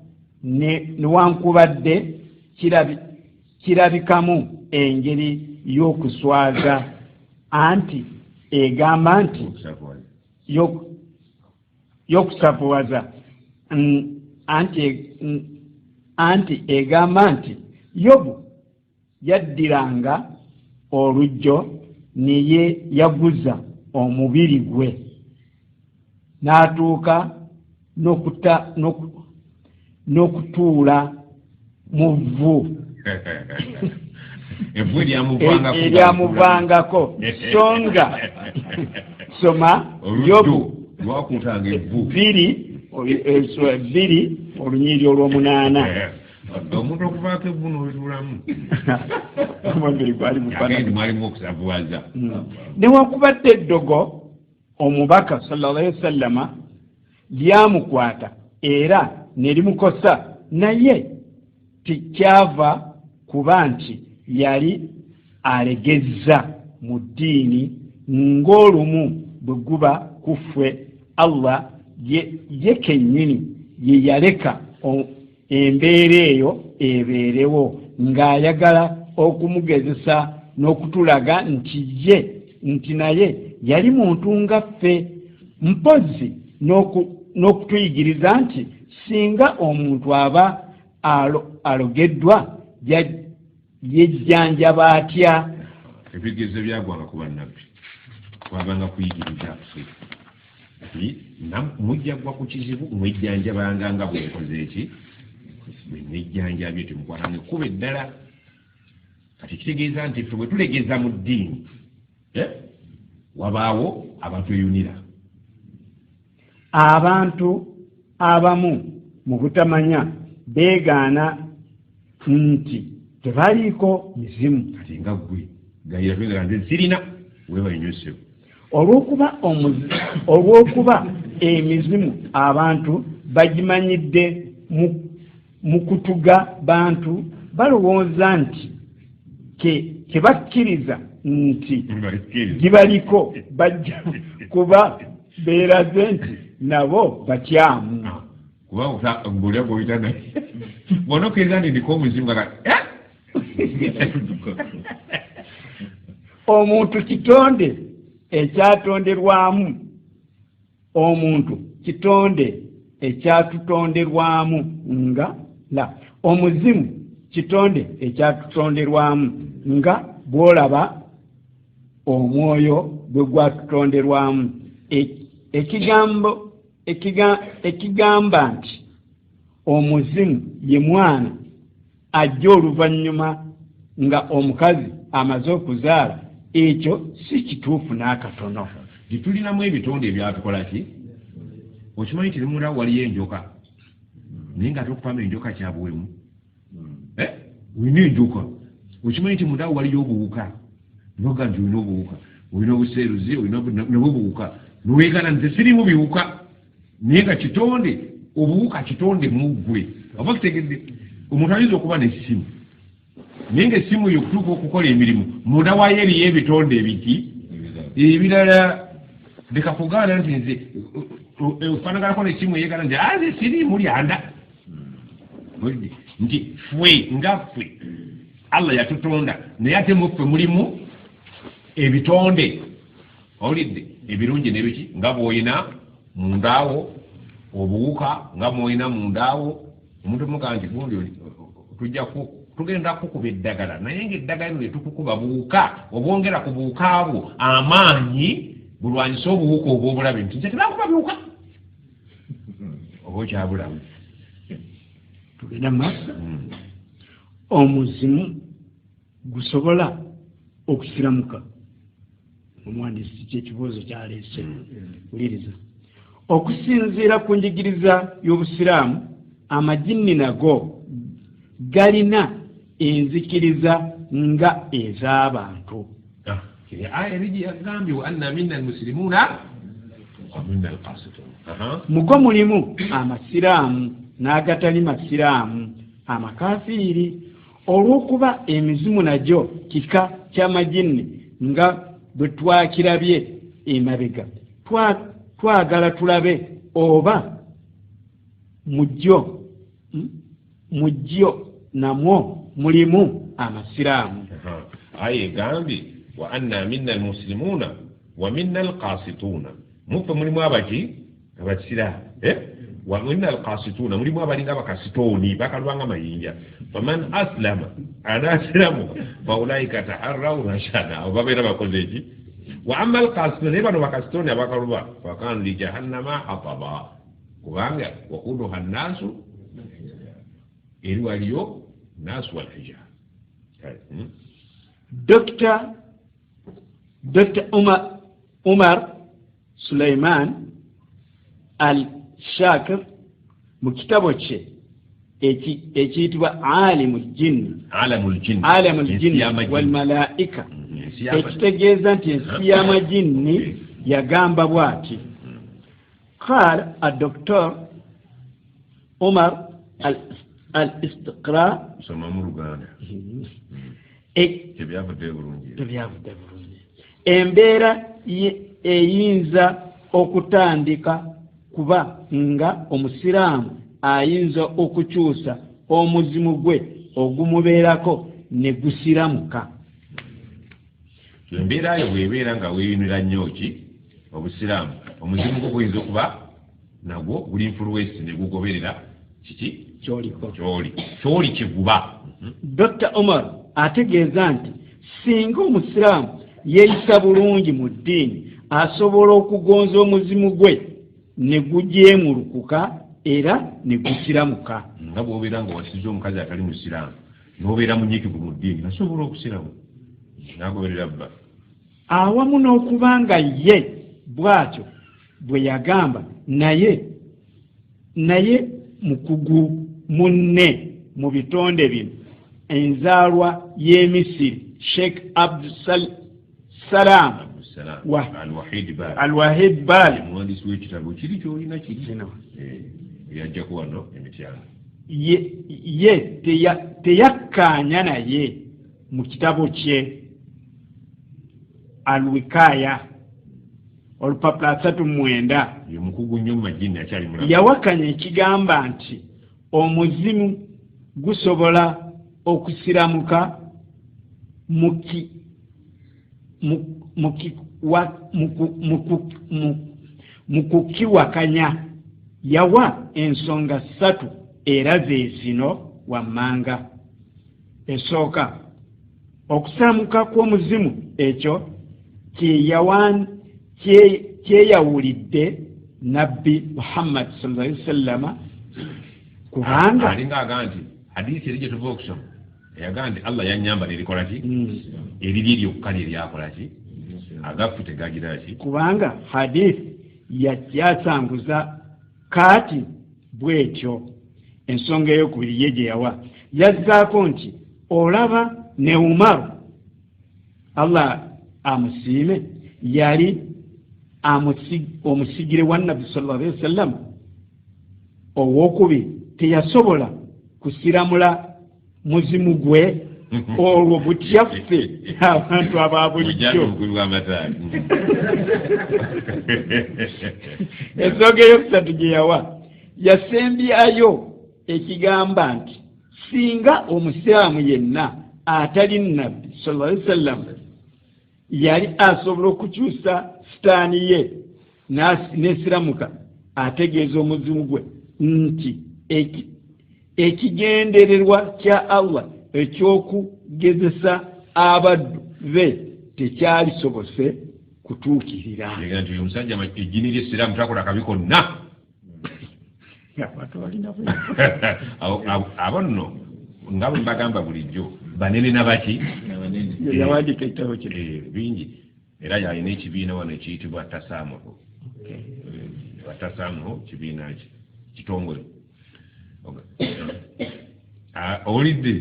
C: newankubadde kirabikamu engeri y'okuswaza anti egamba nti y'okusavuwaza anti egamba nti Yobu yaddiranga olujjo niye yaguza omubiri gwe n'atuuka n'okutuula mu vvu
D: evvu
C: eryamuvangako songa soma Yobu
D: lwakutanga evvu
C: 2 olunyiri olw'omunaana.
D: Omuntu okuvaako evvu n'olitulamu
C: omubiri gwali
D: mwalimu okusavuwaza.
C: Newankubadde eddogo omubaka sallallahu alayhi wasallama lyamukwata era ne limukosa, naye tekyava kuba nti yali alegezza mu ddiini ng'olumu bwe guba kuffe Allah ye kennyini ye yaleka embeera eyo ebeerewo ng'ayagala okumugezesa n'okutulaga nti naye yali muntu nga ffe, mpozzi n'okutuyigiriza nti singa omuntu aba alogeddwa yejjanjaba atya.
D: Ebigezo byagwanga ku bannabbi wabanga kuyigiriza ffe mujja gwa ku kizibu mwejjanjabanga nga bwenkoze eki bwe mwejjanjabye temukwatanga ekkuba eddala. Kati kitegeeza nti ffe bwe tulegeza mu ddiini wabaawo abatweyunira.
C: Abantu abamu mu butamanya beegaana nti tebaliiko mizimu.
D: Kati nga ggwe gayira twegala nze sirina webayonyosebo olw'okuba emizimu abantu bagimanyidde mu kutuga bantu balowooza nti kebakkiriza nti gibaliko bajja kuba beeraze nti nabo bakyamu. Kuba mbulya goyita naye bona okkiriza nti ndiko omuzimu nga
C: omuntu kitonde ekyatonderwamu, omuntu kitonde ekyatutonderwamu nga omuzimu kitonde ekyatutonderwamu nga bw'olaba omwoyo bwe gwatutonderwamu. Ekigamba nti omuzimu ye mwana ajja oluvannyuma nga omukazi amaze okuzaala, ekyo si kituufu n'akatono.
D: Tulinamu ebitonde ebyatukola ki? Okimanyi nti munda waliyo enjoka naye nga tokufamu enjoka kyabuwemu. Olina enjoka. Okimanyi nti munda waliyo obuwuka noga nti olina obuwuka, olina obuseeruzi, olina obuwuka noweegana nti sirimu biwuka naye nga kitonde. Obuwuka kitonde mu ggwe. Oba kitegedde omuntu ayinza okuba n'essimu naye ng'essimu yo okutuuka okukola emirimu munda waayo eriyo ebitonde ebiki ebirala. Leka kugaana nti nze ofanaganako n'essimu eyeegana nti nze sirimu lyanda nti ffe nga ffe Allah yatutonda naye ate muffe mulimu ebitonde. Owulidde ebirungi n'ebiki nga bw'olina mundaawo obuwuka nga bw'olina mundaawo. Omuntu mugaa nti gundi tugenda kukuba eddagala naye ng'eddagala lino lyetukukuba buwuka obwongera ku buwuka bwo amaanyi bulwanyisa obuwuka obw'obulabe nti nze tebakuba biwuka. oba okyabulamu
C: tugenda maaso omuzimu gusobola okusiramuka omuwandiisi kyekibuuzo kyaleese wuliriza okusinziira ku njigiriza y'obusiraamu amajinni nago galina enzikiriza nga ez'abantu
D: aya erigi yagambye wa anna minna almusilimuuna wa minna alqasitun
C: mugo mulimu amasiraamu n'agatali masiraamu amakafiiri olw'okuba emizimu nagyo kika ky'amajinni nga bwe twakirabye emabega twagala tulabe oba mujjo namwo mulimu amasiraamu
D: aya egambye wa anna minna almuslimuuna wa minna alqasituuna mufe mulimu abaki abasiraamu wa minna alqasituuna mulimu abalinga abakasitooni bakalubanga mayinja faman aslama anasiramu faulaika taharraw rashada obabeera bakoze eki wa amma alqasituuna naye bano bakasitooni abakaluba fakanu li jahannama hataba kubanga wakuduha nnaasu eri waliyo naasu walhijara
C: Dr. Umar Suleiman al-Shakir mu kitabo kye ekiyitibwa Alamul Jinni wal Malaika ekitegeeza nti ensi y'amajinni yagamba bw'ati قال الدكتور عمر الاستقراء embeera eyinza okutandika kuba nga omusiraamu ayinza okukyusa omuzimu gwe ogumubeerako ne gusiramuka
D: embeera yo bwebeera nga weeyunira nnyo ki obusiraamu omuzimu gwo guyinza okuba nagwo guli influence ne gugoberera kiki kyoli kyeguba.
C: Dr. Omar ategeeza nti singa omusiraamu yeeyisa bulungi mu ddiini asobola okugonza omuzimu gwe ne gujeemulukuka era ne gukiramuka.
D: Nga bw'obeera nga wasiza omukazi atali musiraamu n'obeera munyiikivu mu ddiini nasobola okusiramu n'agoberera bba.
C: Awamu n'okuba nga ye bw'atyo bwe yagamba naye mukugu munne mu bitonde bino enzaalwa y'Emisiri Sheikh Abdussalam Al-Wahid Bali
D: omuwandiisi w'ekitabo kiri kyolina kino yajja ku wano emityano
C: ye teyakkaanya naye mu kitabo kye Al-Wikaya olupapula 39
D: mukugu nnyo mu majini akyali mulamu
C: yawakanya ekigamba nti omuzimu gusobola okusiramuka mu kukiwakanya. Yawa ensonga 3 era ze zino wammanga. Esooka okusiramuka kw'omuzimu ekyo kyeyawulidde nabbi Muhammad sallallahu alaihi wasallam kubanga
D: alinga agamba nti hadiisi eri gye tuva okusoma eyagaa nti Allah yannyamba nerikola ki eriri eryokka neryakola ki agaffe tegagira ki
C: kubanga hadiisi yasanguza kaati bwetyo. Ensonga ey'okubiri ye gye yawa yazzaako nti olaba ne Umaru Allah amusiime yali omusigire wa nabbi sallallahu alaihi wasallam ow'okubiri teyasobola kusiramula muzimu gwe olwo butyaffe abantu ababulijjo. Ensonga eyokusatu gye yawa yasembyayo ekigamba nti singa omusiraamu yenna atali nabbi sallallahu alaihi wasallam yali asobola okukyusa sitaani ye n'esiramuka ategeeza omuzimu gwe nti ekigendererwa kya Allah eky'okugezesa abaddu be tekyalisobose kutuukirira.
D: Omusajja ejjini ly'essiraamu takola kabi konna.
C: abantu balina
D: abo nno nga bwe mbagamba bulijjo banene nabaki
C: yawandiika ekitabo kino
D: bingi era yalina ekibiina wano ekiyitibwa tasaamuho tasaamuho kibiina ki kitongole olidde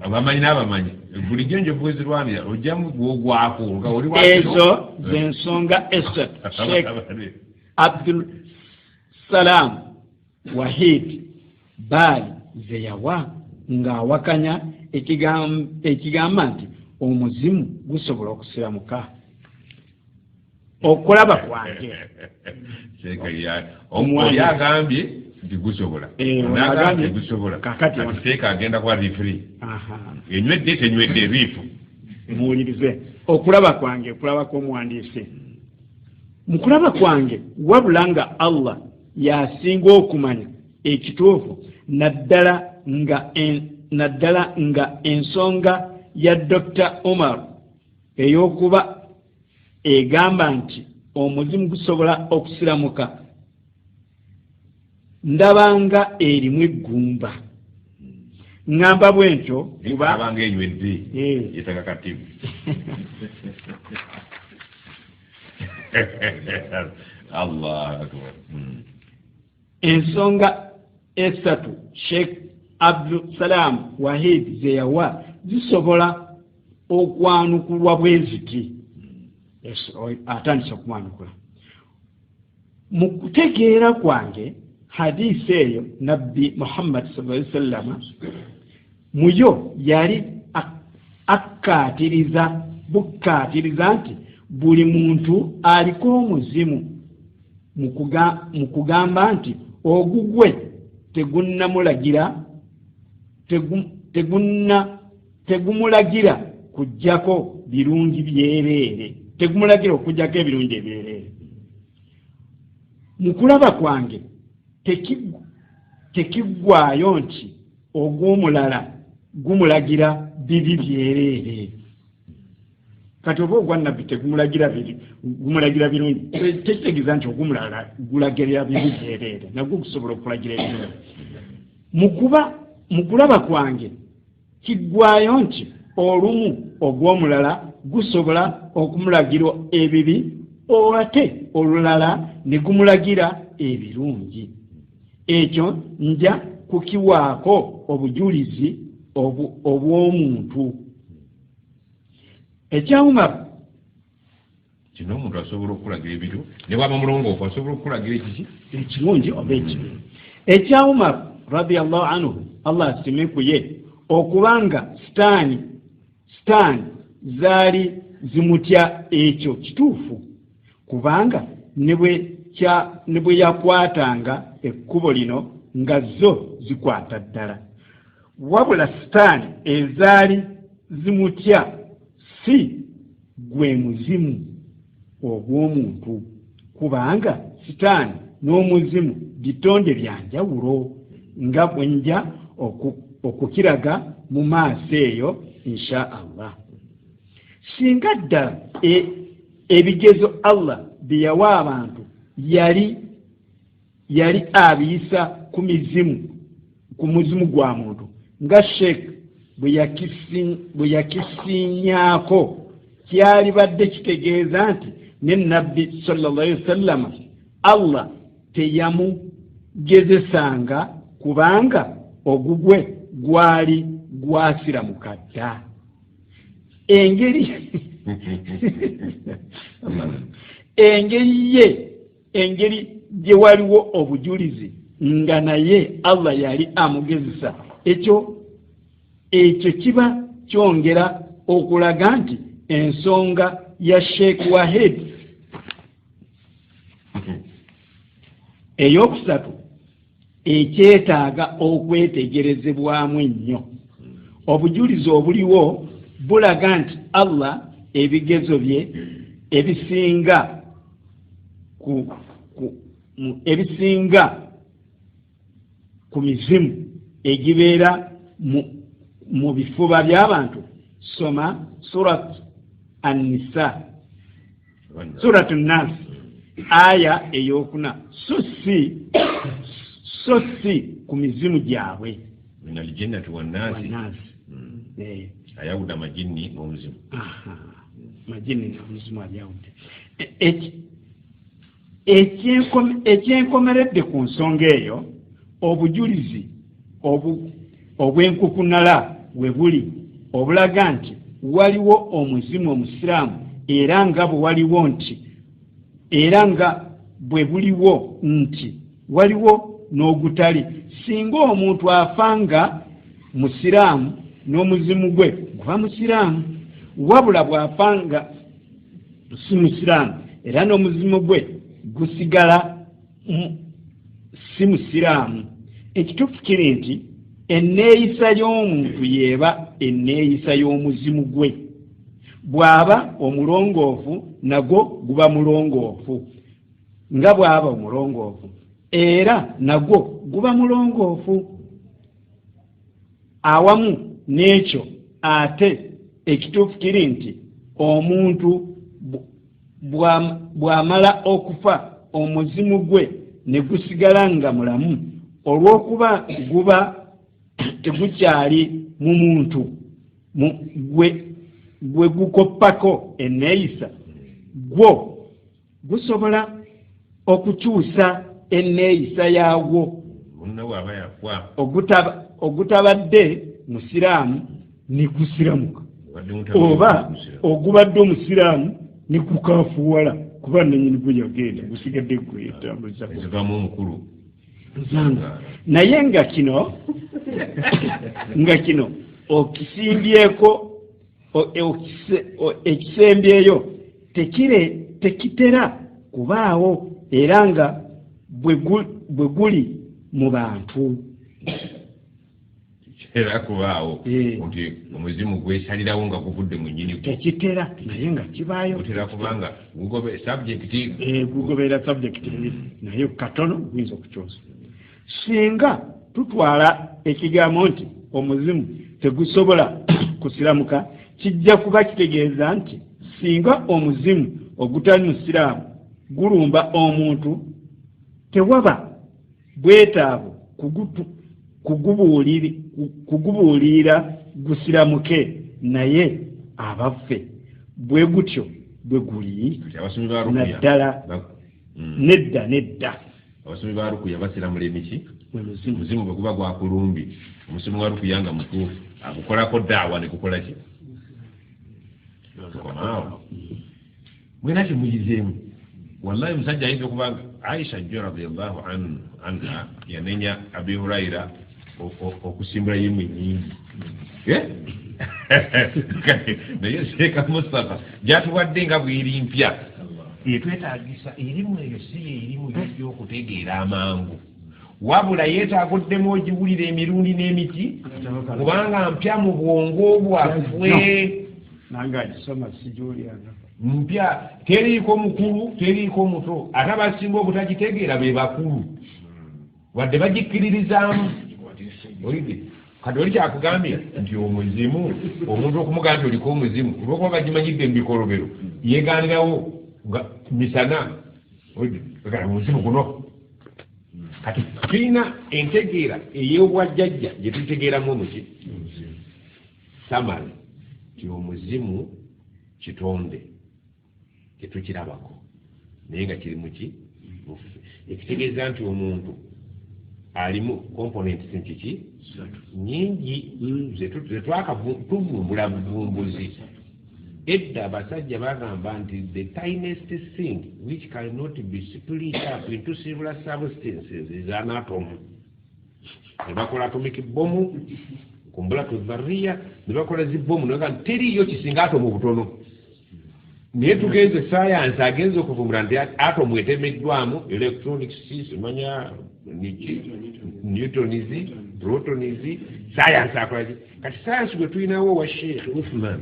D: abamanyi n'abamanyi bulijjo njovu ezirwanira ojjamu gwogwako oli
C: ezo zensonga esatu Sheikh Abdul Salam Wahid Bali zeyawa ng'awakanya ekigamba nti omuzimu gusobola okusiramuka okulaba kwange
D: oli agambye nti gusobola nagambye gusobola
C: kakati
D: Sheikh agenda kwa rifiri enywedde tenywedde ebiifu
C: muwulirize okulaba kwange kulaba kw'omuwandiisi mu kulaba kwange wabula nga Allah yasinga okumanya ekituufu naddala nga ensonga ya Dr. Omar ey'okuba egamba nti omuzimu gusobola okusiramuka ndabanga erimu eggumba ngamba bwentyo
D: kubanga enywedde yetaga katibu Allah akbar
C: ensonga esatu Sheikh Abdul Salam Wahid zeyawa zisobola okwanukulwa bweziti atandise okumwanukula mu kutegeera kwange hadisi eyo nabbi Muhammad sallallahu alaihi wasallam muyo yali bukkaatiriza nti buli muntu aliko omuzimu mu kugamba nti ogugwe tegumulagira kujjako birungi byereere tegumulagira okujjako ebirungi ebyereere mu kulaba kwange tekiggwaayo nti ogw'omulala gumulagira bibi byereere kati oba ogwa nabbi tegumulagira gumulagira birungi tekitegeeza nti ogw'omulala gulagirira bibi byereere nagwo gusobola okulagira ebirungi mu kulaba kwange kiggwaayo nti olumu ogw'omulala gusobola okumulagira ebibi ate olulala ne gumulagira ebirungi ekyo nja kukiwaako obujulizi obw'omuntu ekyawuma
D: kino omuntu asobola okulagira ebiru ne bwaba mulongoofu asobola okulagira ekiki
C: ekirungi oba ekibi ekyawuma radiyallahu anhu Allah asime ku ye okubanga sitaani zaali zimutya ekyo kituufu kubanga ne bwe yakwatanga ekkubo lino nga zo zikwata ddala wabula sitaani ezaali zimutya si gwe muzimu ogw'omuntu kubanga sitaani n'omuzimu bitonde bya njawulo nga bwe nja okukiraga mu maaso eyo insha Allah singa ddala ebigezo Allah bye yawa abantu yali abiyisa ku muzimu gwa muntu nga Sheikh bwe yakisinyaako kyali badde kitegeeza nti ne nabbi sallallahu alaihi wasallam Allah teyamugezesanga kubanga ogugwe gwali gwasiramuka dda engeri gye waliwo obujulizi nga naye Allah yali amugezesa ekyo kiba kyongera okulaga nti ensonga ya Sheikh Wahid eyokusatu ekyetaaga okwetegerezebwamu ennyo obujulizi obuliwo bulaga nti Allah ebigezo bye ebisinga ku mizimu egibeera mu bifuba by'abantu soma surat an-nisa surat an-nas aya eyokuna so si ku mizimu gyabwe.
D: min aljinnati wannasi
C: Wannasi.
D: ayawuda amajinni n'omuzimu.
C: Majini n'omuzimu abyawudde. Ekyenkomeredde ku nsonga eyo obujulizi obwenkukunala we buli obulaga nti waliwo omuzimu omusiraamu era nga bwe buliwo nti waliwo n'ogutali. Singa omuntu afanga musiraamu n'omuzimu gwe guba musiraamu, wabula bw'afanga si musiraamu era n'omuzimu gwe gusigala si musiraamu. Ekituufu kiri nti enneeyisa y'omuntu yeeba enneeyisa y'omuzimu gwe. Bw'aba omulongoofu nagwo guba mulongoofu nga bw'aba omulongoofu era nagwo guba mulongoofu. Awamu n'ekyo ate ekituufu kiri nti omuntu bw'amala okufa omuzimu gwe ne gusigala nga mulamu, olw'okuba guba tegukyali mu muntu gwe gukoppako enneeyisa, gwo gusobola okukyusa enneeyisa yaagwo. Ogutabadde musiraamu ne gusiramuka, oba ogubadde omusiraamu ne gukaafuwala kuba nannyini gwe yagenda gusigadde gwe yetambuza
D: omukulu.
C: Naye nga kino okisimbyeko ekisembyeyo tekitera kubaawo era nga bwe guli mu bantu
D: era kubaawo nti omuzimu gwesalirawo nga guvudde mu nnyini
C: tekitera, naye nga kibaayo.
D: Gutera kubanga
C: gugoberera subject naye katono guyinza okukyosa. Singa tutwala ekigambo nti omuzimu tegusobola kusiramuka, kijja kuba kitegeeza nti singa omuzimu ogutali musiraamu gulumba omuntu, tewaba bwetaavu kugubuulira gusiramuke, naye abaffe bwe gutyo bwe guli naddala. Nedda
D: abasomi ba rukuya basiramula emiki omuzimu bwe guba gwakulumbi. Omusomi wa rukuya nga mutuufu agukolako daawa ne gukola ki? Mwena kimuyizeemu. Wallahi musajja ayinza okuba nga Aisha jjo radiyallahu anha yanenya Abi Huraira okusimbula yimu nyingi. Naye Sheikh Mustafa gyatuwadde nga bw'eri mpya. Twetaagisa erimu eyo si erimu y'okutegeera amangu, wabula yeetaaguddemu ogiwulira emirundi n'emiti kubanga mpya mu bwongo bwaffe.
C: Nange agisoma sijuulyanga
D: mpya, teriiko mukulu teriiko muto. Ate abasinga obutagitegeera be bakulu wadde bagikkiririzaamu. Kati oli kyakugambye nti omuzimu, omuntu okumugamba nti oliko omuzimu olw'okuba bagimanyidde mu bikolobero yeegaanirawo nga misana omuzimu guno. Kati tulina entegeera ey'obwajjajja gye tutegeeramu omuki samali ti omuzimu kitonde tetukirabako naye nga kiri muki ekitegeeza nti omuntu alimu components nkiki nyingi zetwakatuvumbula buvumbuzi. Edda abasajja bagamba nti the tiniest thing which cannot be split up into several substances is an atom. Ne bakola atomic bomb, kumbula tuzariya, ne bakola zibomu, naga teriyo kisinga atomu butono. Naye tugenze science agenze okuvumbula nti atomu etemeddwamu electronics, simanya newtonizi, protonizi, science akolaki. Kati science bwe tulinawo wa Sheikh Uthman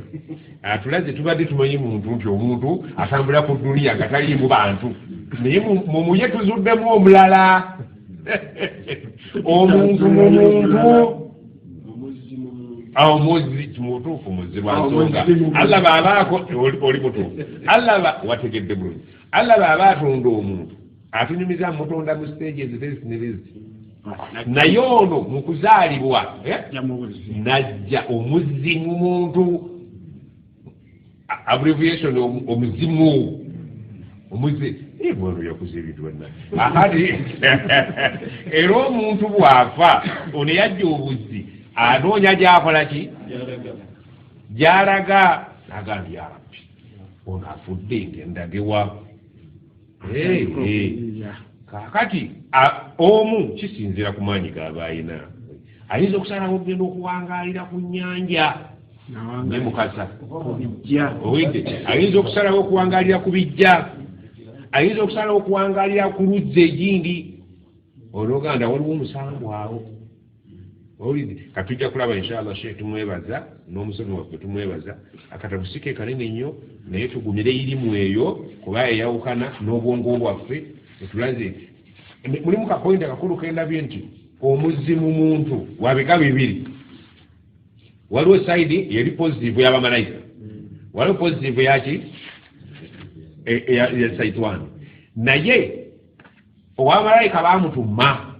D: atulaze tubadde tumanyi muntu nti omuntu atambula ku duniya nga tali mu bantu, naye mumuye tuzuddemu omulala. Omuntu omuzi kimutuufu muzibu nsonga Allah baabaako oli mutuufu. Allah wategedde bulungi. Allah baaba atonda omuntu atunyumiza mutonda mu stages this ne this. naye ono mu kuzaalibwa najja omuzimu muntu abbreviation omuzimu ono yakuza ebintu ati era omuntu bw'afa ono yajja obuzi anoonya gyakola ki gyalaga nagamba ya rabbi ono afudde ngendagewa kakati omu kisinzira ku maanyi gaba ayina ayinza okusalawo okugenda okuwangalira ku nnyanja ne mukasa owedde ayinza okusalawo okuwangalira ku bijja ayinza okusalawo okuwangalira ku luzza egindi olwoganda waliwo omusango awo owulidde katujja kulaba inshallah sheikh tumwebaza n'omusomi waffe tumwebaza akatabusike kanene nnyo naye tugumire irimu eyo kuba eyawukana n'obwongo bwaffe etulaze mulimu kapointi akakulu kendabye nti omuzimu muntu wabika bibiri waliwo saidi yeri positive y'abamalayika waliwo positive yaki ya saitwani naye owamalayika bamutuma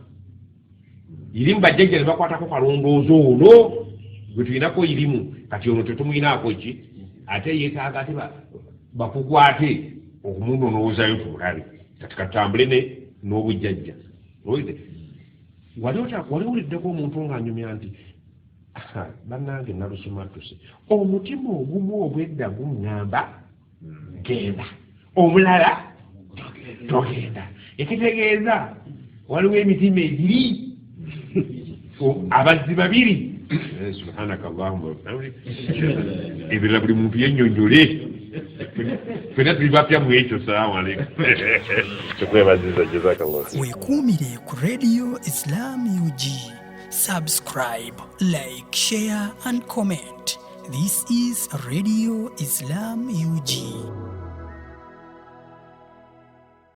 D: irimu bajjajja ne bakwatako kalondoozo ono gwe tulinako irimu kati ono tetumuyinaako ki ate yeetaaga ate bakugwate okumunonoozayo tulabe kati katambule n'obujjajja wali wuliddeko omuntu ng'anyumya nti bannange nalusumatuse omutima ogumu obwedda guŋŋamba genda omulala togenda ekitegeeza waliwo emitima egiri abazzi babiri subhanaka allahumma wabihamdik ebirala buli muntu yennyonnyole fena tuli bapya mu ekyo salaamu aleikum
B: tukwebaziza jazakallah
A: weekuumire ku Radio Islam UG. Subscribe, like, share and comment. This is Radio Islam UG.